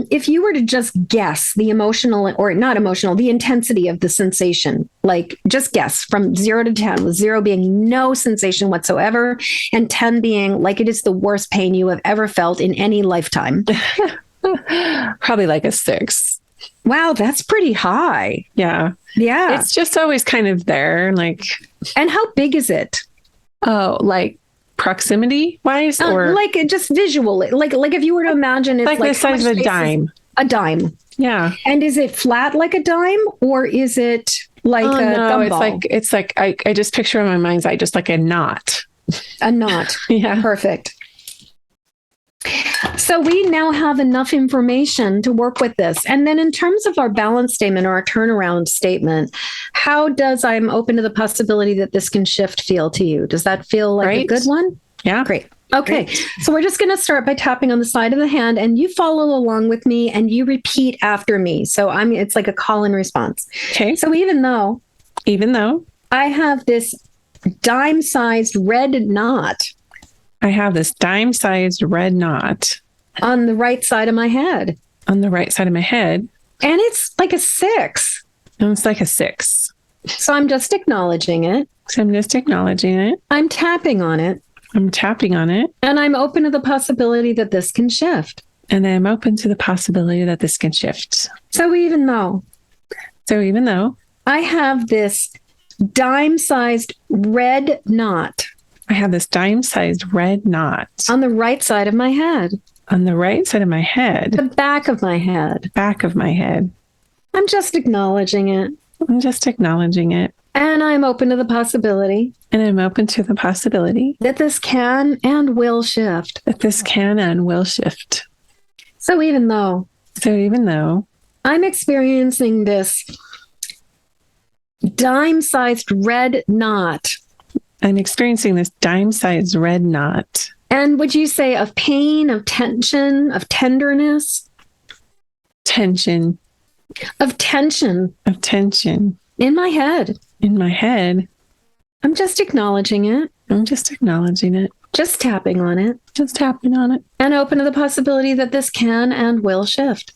if you were to just guess the emotional, or not emotional, the intensity of the sensation, like just guess from 0 to 10, with 0 being no sensation whatsoever, and 10 being like it is the worst pain you have ever felt in any lifetime. Probably like a 6. Wow, that's pretty high. Yeah. Yeah. It's just always kind of there. Like. And how big is it? Oh, like proximity wise, or like just visually, like if you were to imagine it's like the size of a dime. A dime. Yeah. And is it flat like a dime, or is it like a gumball? It's like I just picture in my mind's eye just like a knot. A knot. Yeah. Perfect. So we now have enough information to work with this. And then in terms of our balance statement or our turnaround statement, how does I'm open to the possibility that this can shift feel to you? Does that feel like a good one? Yeah. Great. Okay. Great. So we're just going to start by tapping on the side of the hand, and you follow along with me and you repeat after me. So it's like a call and response. Okay. So even though I I have this dime-sized red knot, I have this dime-sized red knot on the right side of my head. On the right side of my head. And it's like a 6. And it's like a 6. So I'm just acknowledging it. I'm tapping on it. And I'm open to the possibility that this can shift. So even though I have this dime-sized red knot. On the right side of my head. The back of my head. I'm just acknowledging it. And I'm open to the possibility. That this can and will shift. So even though I'm experiencing this dime-sized red knot. And would you say of pain, of tension, of tenderness? Tension. Of tension. In my head. I'm just acknowledging it. Just tapping on it. And open to the possibility that this can and will shift.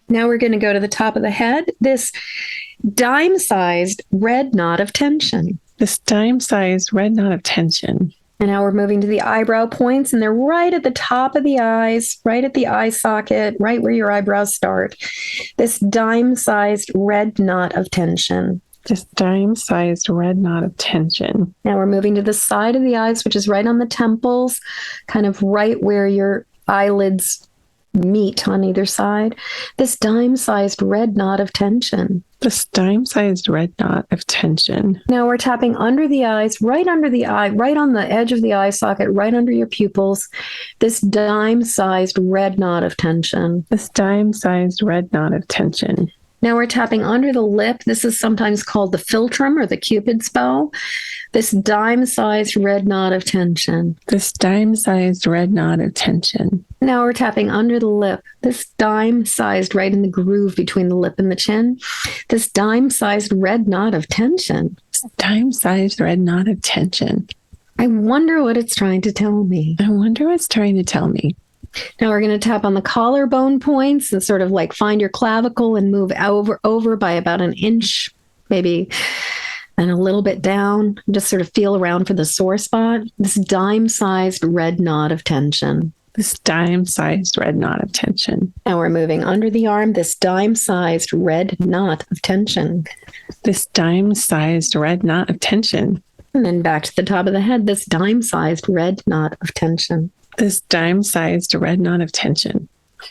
Now we're going to go to the top of the head. This dime-sized red knot of tension. And now we're moving to the eyebrow points, and they're right at the top of the eyes, right at the eye socket, right where your eyebrows start. This dime-sized red knot of tension. Now we're moving to the side of the eyes, which is right on the temples, kind of right where your eyelids meet on either side. This dime-sized red knot of tension. Now we're tapping under the eyes, right under the eye, right on the edge of the eye socket, right under your pupils. This dime-sized red knot of tension. Now we're tapping under the lip. This is sometimes called the philtrum or the Cupid's bow. This dime-sized red knot of tension. Now we're tapping under the lip. This dime-sized right in the groove between the lip and the chin. This dime-sized red knot of tension. I wonder what it's trying to tell me. Now we're going to tap on the collarbone points and sort of like find your clavicle and move over by about an inch, maybe, and a little bit down. Just sort of feel around for the sore spot. This dime-sized red knot of tension. Now we're moving under the arm, this dime-sized red knot of tension. And then back to the top of the head, this dime-sized red knot of tension.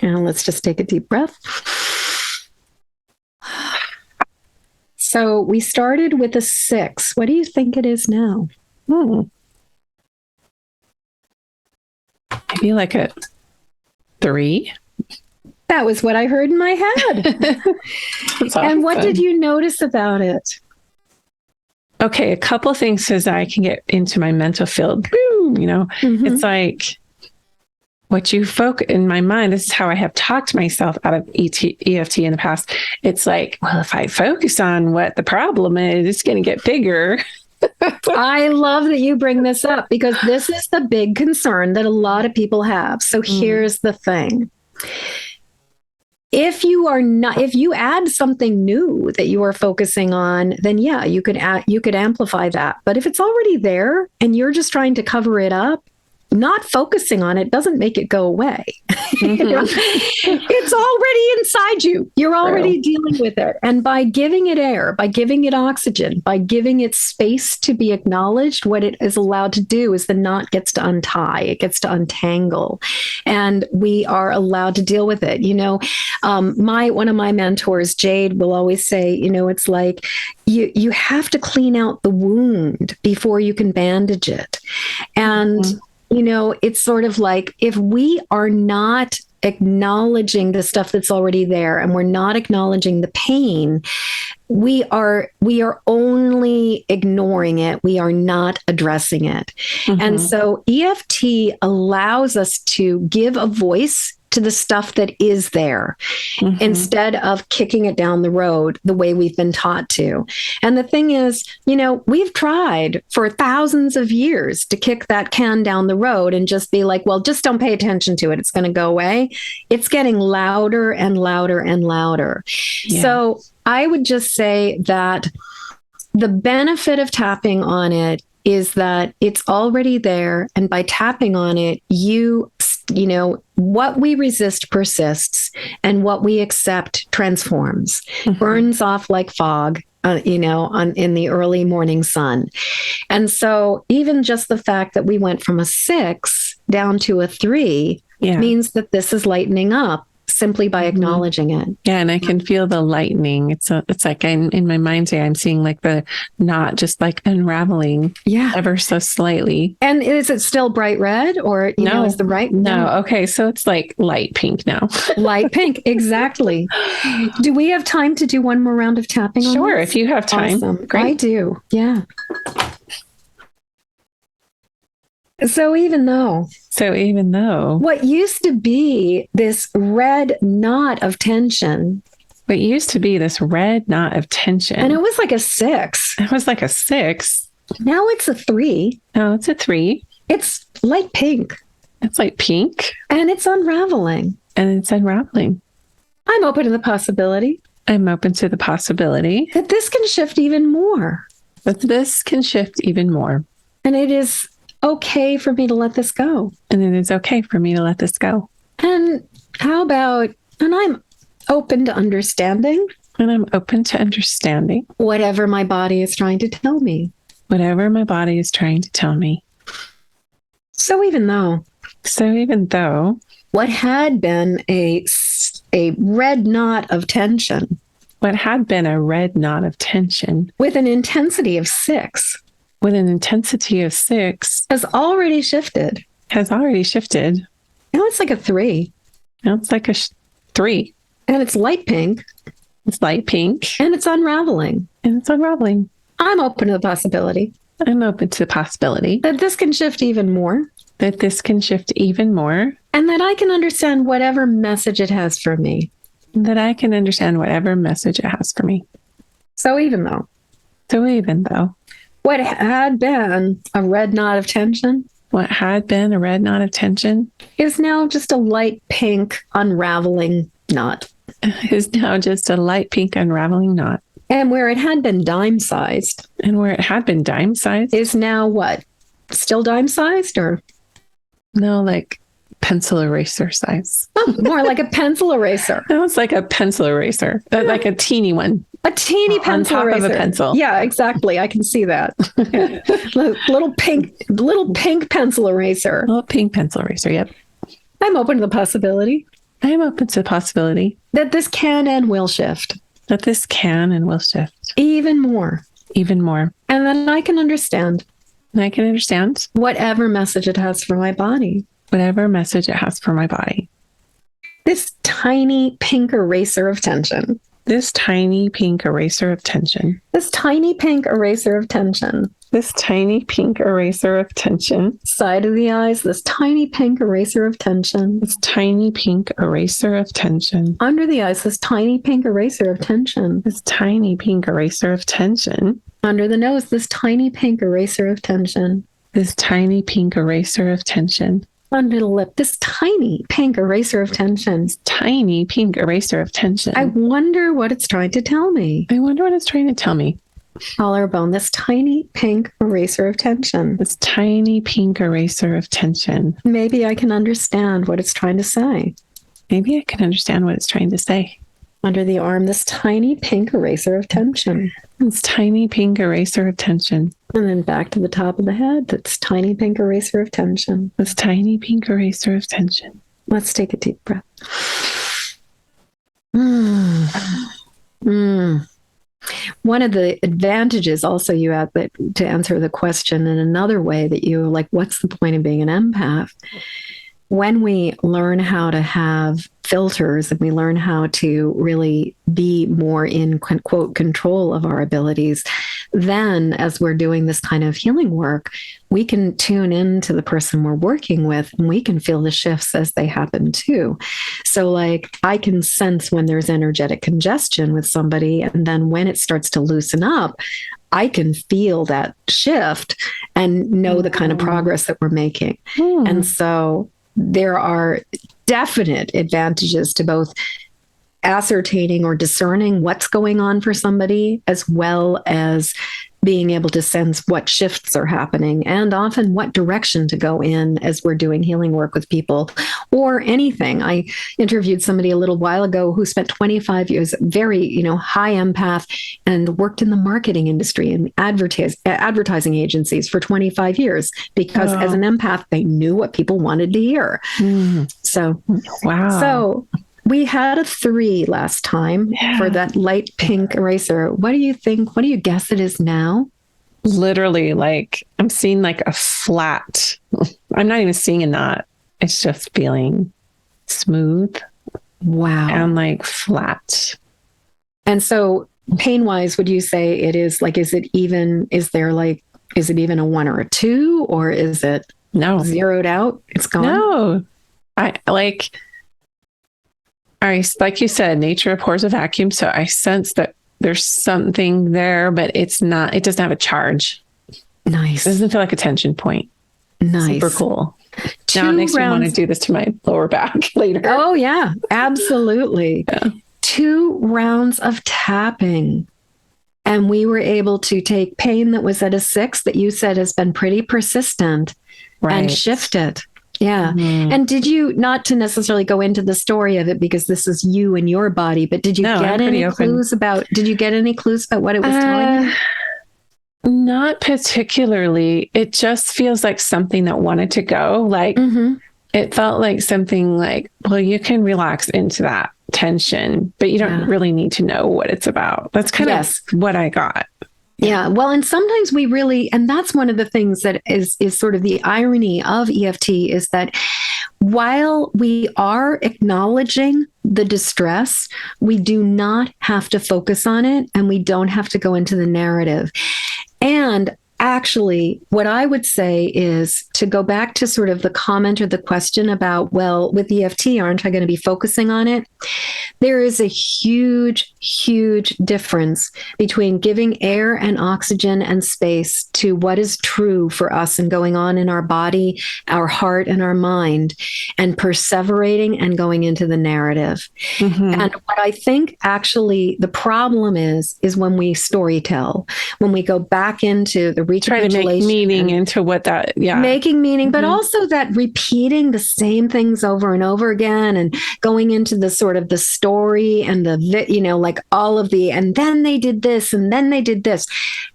And let's just take a deep breath. So we started with a 6. What do you think it is now? Maybe like a 3. That was what I heard in my head. And what did you notice about it? Okay, a couple things as I can get into my mental field. Boom, It's like what you focus in my mind. This is how I have talked myself out of EFT in the past. It's like, well, if I focus on what the problem is, it's going to get bigger. I love that you bring this up because this is the big concern that a lot of people have. So here's the thing. If you add something new that you are focusing on, then yeah, you could amplify that. But if it's already there and you're just trying to cover it up, not focusing on it doesn't make it go away. It's already inside you. You're already dealing with it. And by giving it air, by giving it oxygen, by giving it space to be acknowledged, what it is allowed to do is the knot gets to untie, it gets to untangle, and we are allowed to deal with it. One of my mentors, Jade, will always say, it's like you have to clean out the wound before you can bandage it. And it's sort of like if we are not acknowledging the stuff that's already there and we're not acknowledging the pain, we are only ignoring it. We are not addressing it. And so EFT allows us to give a voice to the stuff that is there instead of kicking it down the road the way we've been taught to. And the thing is, we've tried for thousands of years to kick that can down the road and just be like, well, just don't pay attention to it. It's going to go away. It's getting louder and louder and louder. Yeah. So I would just say that the benefit of tapping on it is that it's already there. And by tapping on it, what we resist persists and what we accept transforms, burns off like fog, in the early morning sun. And so even just the fact that we went from a 6 down to a 3 means that this is lightening up simply by acknowledging it. Yeah. And I can feel the lightening. It's like in my mind's eye, I'm seeing like the knot just like unraveling ever so slightly. And is it still bright red or, is the right? No. Okay. So it's like light pink now. Light pink. Exactly. Do we have time to do one more round of tapping? Sure. If you have time. Awesome. Great. I do. Yeah. So even though what used to be this red knot of tension, and it was like a 6. It was like a 6. Now it's a 3. No, it's a 3. It's light pink. It's light pink. And it's unraveling. I'm open to the possibility. That this can shift even more. And it is okay for me to let this go. And how about, and I'm open to understanding. Whatever my body is trying to tell me. So even though what had been a red knot of tension. With an intensity of 6. Has already shifted. Now it's like a 3. And it's light pink. And it's unraveling. I'm open to the possibility. That this can shift even more. And that I can understand whatever message it has for me. So even though. What had been a red knot of tension is now just a light pink unraveling knot. And where it had been dime sized. Is now what? Still dime sized or? No, like pencil eraser size. More like a pencil eraser. No, it's like a pencil eraser, like a teeny one. A teeny pencil eraser. On top of a pencil. Yeah, exactly. I can see that. Little pink pencil eraser. Little pink pencil eraser, yep. I'm open to the possibility. That this can and will shift. Even more. And then I can understand. Whatever message it has for my body. This tiny pink eraser of tension. This tiny pink eraser of tension. This tiny pink eraser of tension. This tiny pink eraser of tension. Side of the eyes, this tiny pink eraser of tension. This tiny pink eraser of tension. Under the eyes, this tiny pink eraser of tension. This tiny pink eraser of tension. Under the nose, this tiny pink eraser of tension. This tiny pink eraser of tension. Under the lip, this tiny pink eraser of tension. This tiny pink eraser of tension. I wonder what it's trying to tell me. Collarbone, this tiny pink eraser of tension. This tiny pink eraser of tension. Maybe I can understand what it's trying to say. Under the arm, this tiny pink eraser of tension. This tiny pink eraser of tension. And then back to the top of the head, this tiny pink eraser of tension. This tiny pink eraser of tension. Let's take a deep breath. One of the advantages also you have, that to answer the question in another way, that you like, what's the point of being an empath? When we learn how to have filters and we learn how to really be more in, quote, control of our abilities, then as we're doing this kind of healing work, we can tune into the person we're working with and we can feel the shifts as they happen too. So like I can sense when there's energetic congestion with somebody, and then when it starts to loosen up, I can feel that shift and know the kind of progress that we're making. And so there are definite advantages to both ascertaining or discerning what's going on for somebody, as well as being able to sense what shifts are happening and often what direction to go in as we're doing healing work with people or anything. I interviewed somebody a little while ago who spent 25 years, very, high empath, and worked in the marketing industry and advertising agencies for 25 years because as an empath, they knew what people wanted to hear. So, wow. So we had a 3 last time for that light pink eraser. What do you think? What do you guess it is now? Literally, like I'm seeing like a flat. I'm not even seeing a knot. It's just feeling smooth. Wow. And like flat. And so pain-wise, would you say it is like, is it even a 1 or a 2, or is it zeroed out? It's gone? No. Like you said, nature abhors a vacuum. So I sense that there's something there, but it doesn't have a charge. Nice. It doesn't feel like a tension point. Nice. Super cool. Now it makes me want to do this to my lower back later. Oh yeah, absolutely. 2 rounds of tapping. And we were able to take pain that was at a 6 that you said has been pretty persistent and shift it. Yeah. And did you, not to necessarily go into the story of it because this is you and your body, but did you get any clues about what it was telling you? Not particularly. It just feels like something that wanted to go. Like it felt like something like, well, you can relax into that tension, but you don't really need to know what it's about. That's kind of what I got. Yeah. Well, and sometimes we really, and that's one of the things that is sort of the irony of EFT is that while we are acknowledging the distress, we do not have to focus on it and we don't have to go into the narrative. And actually, what I would say is to go back to sort of the comment or the question about, well, with EFT, aren't I going to be focusing on it? There is a huge, huge difference between giving air and oxygen and space to what is true for us and going on in our body, our heart, and our mind, and perseverating and going into the narrative. And what I think actually the problem is when we storytell, when we go back into the recapitulation. Try to make meaning into what that, making meaning, but also that repeating the same things over and over again and going into the sort of the story and like all of the, and then they did this and then they did this.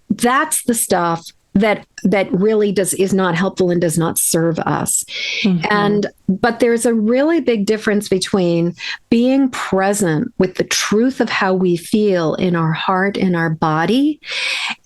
That's the stuff that really is not helpful and does not serve us. But there's a really big difference between being present with the truth of how we feel in our heart and our body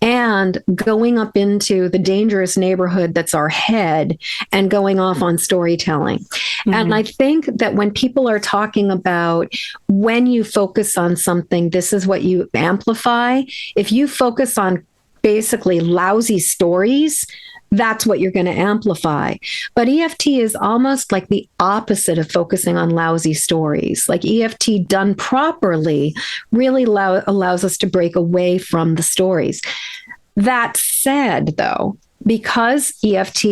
and going up into the dangerous neighborhood that's our head and going off on storytelling. And I think that when people are talking about when you focus on something, this is what you amplify. If you focus on basically lousy stories, that's what you're going to amplify. But EFT is almost like the opposite of focusing on lousy stories. Like EFT done properly really allows us to break away from the stories. That said, though, because EFT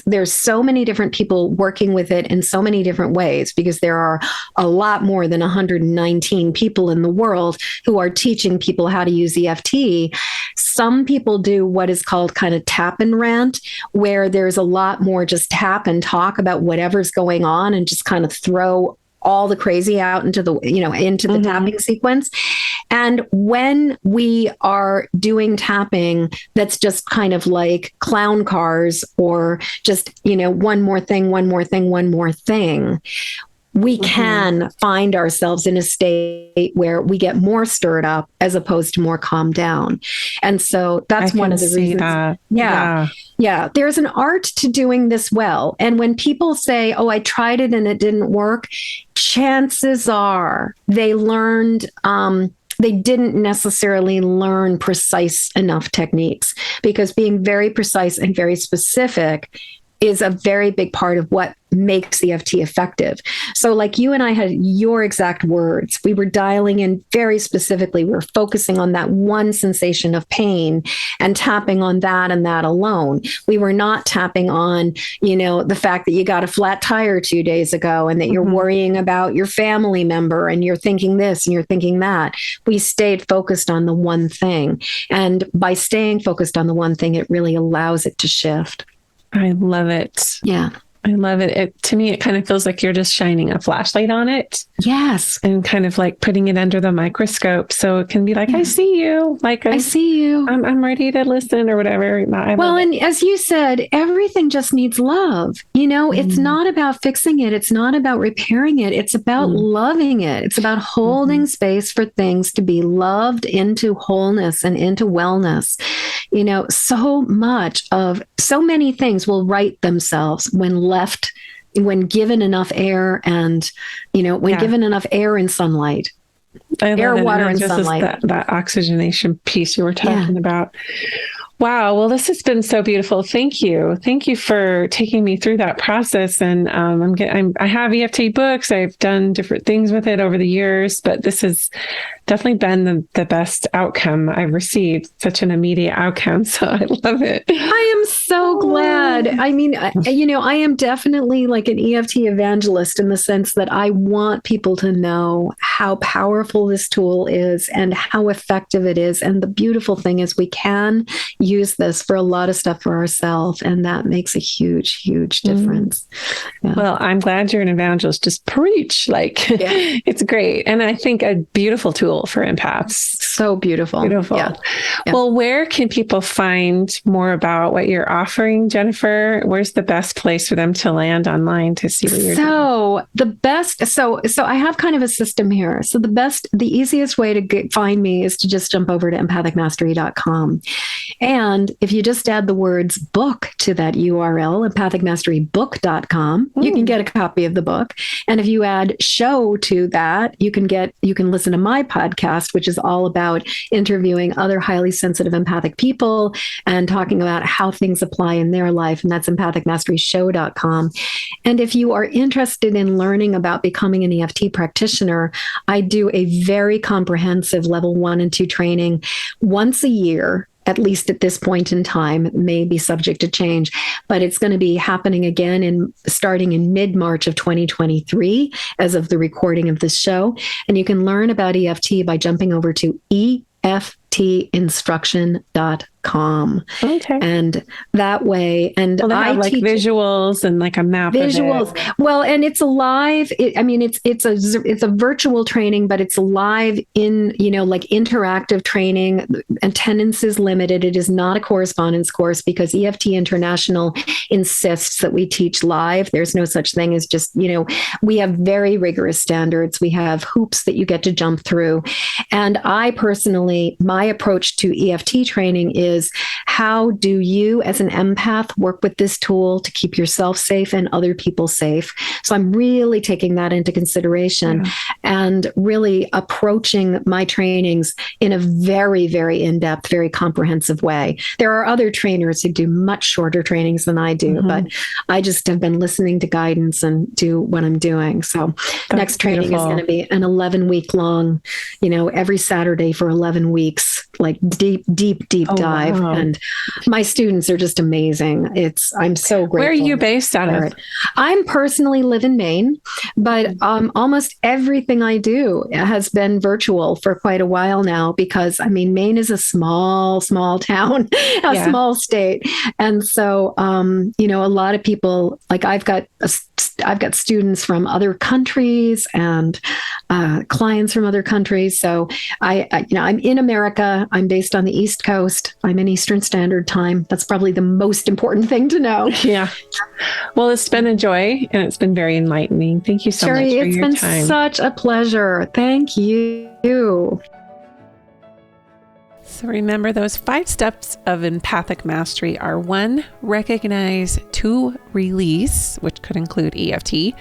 there's so many different people working with it in so many different ways, because there are a lot more than 119 people in the world who are teaching people how to use EFT. Some people do what is called kind of tap and rant, where there's a lot more just tap and talk about whatever's going on and just kind of throw all the crazy out into the, into the tapping sequence. And when we are doing tapping, that's just kind of like clown cars or just, one more thing, one more thing, one more thing. We can find ourselves in a state where we get more stirred up as opposed to more calmed down. And so that's one of the reasons. That. Yeah. There's an art to doing this well. And when people say, oh, I tried it and it didn't work, chances are they learned they didn't necessarily learn precise enough techniques, because being very precise and very specific is a very big part of what makes EFT effective. So like you and I had your exact words. We were dialing in very specifically. We were focusing on that one sensation of pain and tapping on that and that alone. We were not tapping on, the fact that you got a flat tire 2 days ago and that you're worrying about your family member and you're thinking this and you're thinking that. We stayed focused on the one thing. And by staying focused on the one thing, it really allows it to shift. I love it. Yeah. I love it. To me, it kind of feels like you're just shining a flashlight on it. Yes. And kind of like putting it under the microscope. So it can be like, I see you. Like, I see you. I'm ready to listen or whatever. And as you said, everything just needs love. It's not about fixing it. It's not about repairing it. It's about loving it. It's about holding space for things to be loved into wholeness and into wellness. So many things will right themselves when given enough air and, given enough air and sunlight. Air, water, and sunlight. That oxygenation piece you were talking about. Wow. Well, this has been so beautiful. Thank you. Thank you for taking me through that process. And I have EFT books. I've done different things with it over the years, but this has definitely been the best outcome I've received. Such an immediate outcome. So I love it. I am so glad. I mean, I am definitely like an EFT evangelist in the sense that I want people to know how powerful this tool is and how effective it is. And the beautiful thing is we can use this for a lot of stuff for ourselves. And that makes a huge, huge difference. Yeah. Well, I'm glad you're an evangelist. Just preach. It's great. And I think a beautiful tool for empaths. So beautiful. Beautiful. Yeah. Well, where can people find more about what you're offering, Jennifer? Where's the best place for them to land online to see what you're doing? So I have kind of a system here. So the easiest way to find me is to just jump over to empathicmastery.com. And if you just add the words book to that URL, empathicmasterybook.com, you can get a copy of the book. And if you add show to that, you can listen to my podcast, which is all about interviewing other highly sensitive empathic people and talking about how things apply in their life. And that's empathicmasteryshow.com. And if you are interested in learning about becoming an EFT practitioner, I do a very comprehensive level 1 and 2 training once a year. At least at this point in time, it may be subject to change, but it's going to be happening again starting in mid-March of 2023 as of the recording of this show. And you can learn about EFT by jumping over to eftinstruction.com. Okay. And that way, and I have like visuals and like a map. Visuals. Of it. Well, and it's alive. It's a virtual training, but it's live in, like interactive training. Attendance is limited. It is not a correspondence course because EFT International insists that we teach live. There's no such thing as just, we have very rigorous standards. We have hoops that you get to jump through. And I personally, my approach to EFT training is how do you as an empath work with this tool to keep yourself safe and other people safe? So I'm really taking that into consideration and really approaching my trainings in a very, very in-depth, very comprehensive way. There are other trainers who do much shorter trainings than I do, but I just have been listening to guidance and do what I'm doing. So next training is going to be an 11-week long, every Saturday for 11 weeks, like deep dive. Wow. And my students are just amazing. I'm so grateful. Where are you based out of? I'm personally live in Maine, but almost everything I do has been virtual for quite a while now because Maine is a small town, small state. And so, a lot of people, like I've got students from other countries and clients from other countries. So I'm in America. I'm based on the East Coast. I'm in Eastern Standard Time. That's probably the most important thing to know. Yeah. Well, it's been a joy and it's been very enlightening. Thank you so much for your time. It's been such a pleasure. Thank you. So remember, those 5 steps of empathic mastery are 1, recognize; 2, release, which could include EFT;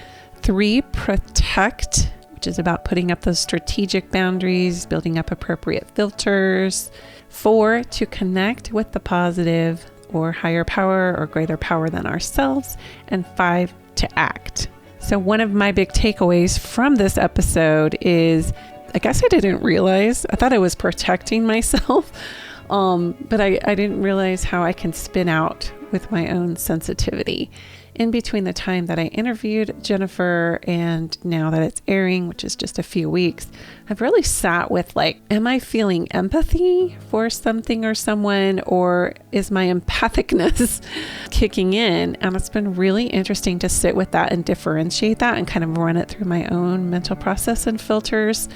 3, protect, which is about putting up those strategic boundaries, building up appropriate filters. 4, to connect with the positive or higher power or greater power than ourselves. And 5, to act. So one of my big takeaways from this episode is, I guess I didn't realize, I thought I was protecting myself, but I didn't realize how I can spin out with my own sensitivity. In between the time that I interviewed Jennifer and now that it's airing, which is just a few weeks, I've really sat with like, am I feeling empathy for something or someone, or is my empathicness kicking in? And it's been really interesting to sit with that and differentiate that and kind of run it through my own mental process and filters.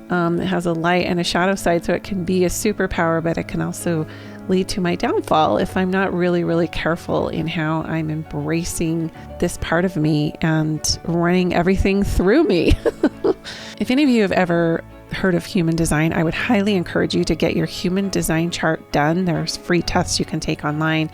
It has a light and a shadow side, so it can be a superpower, but it can also lead to my downfall if I'm not really, really careful in how I'm embracing this part of me and running everything through me. If any of you have ever heard of human design, I would highly encourage you to get your human design chart done. There's free tests you can take online.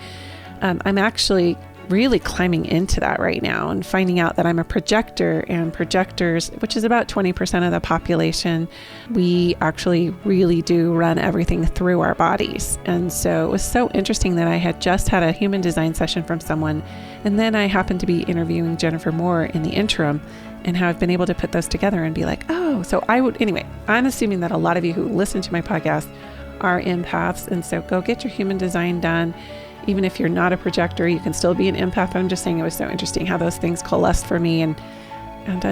I'm actually really climbing into that right now and finding out that I'm a projector, and projectors, which is about 20% of the population, we actually really do run everything through our bodies. And so it was so interesting that I had just had a human design session from someone, and then I happened to be interviewing Jennifer Moore in the interim, and how I've been able to put those together and be like, oh, so anyway, I'm assuming that a lot of you who listen to my podcast are empaths. And so go get your human design done. Even if you're not a projector, you can still be an empath. I'm just saying it was so interesting how those things coalesced for me, and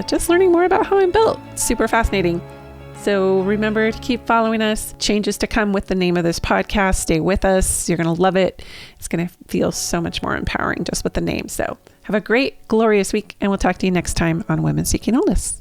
just learning more about how I'm built. Super fascinating. So remember to keep following us. Changes to come with the name of this podcast. Stay with us. You're going to love it. It's going to feel so much more empowering just with the name. So have a great, glorious week, and we'll talk to you next time on Women Seeking Wholeness.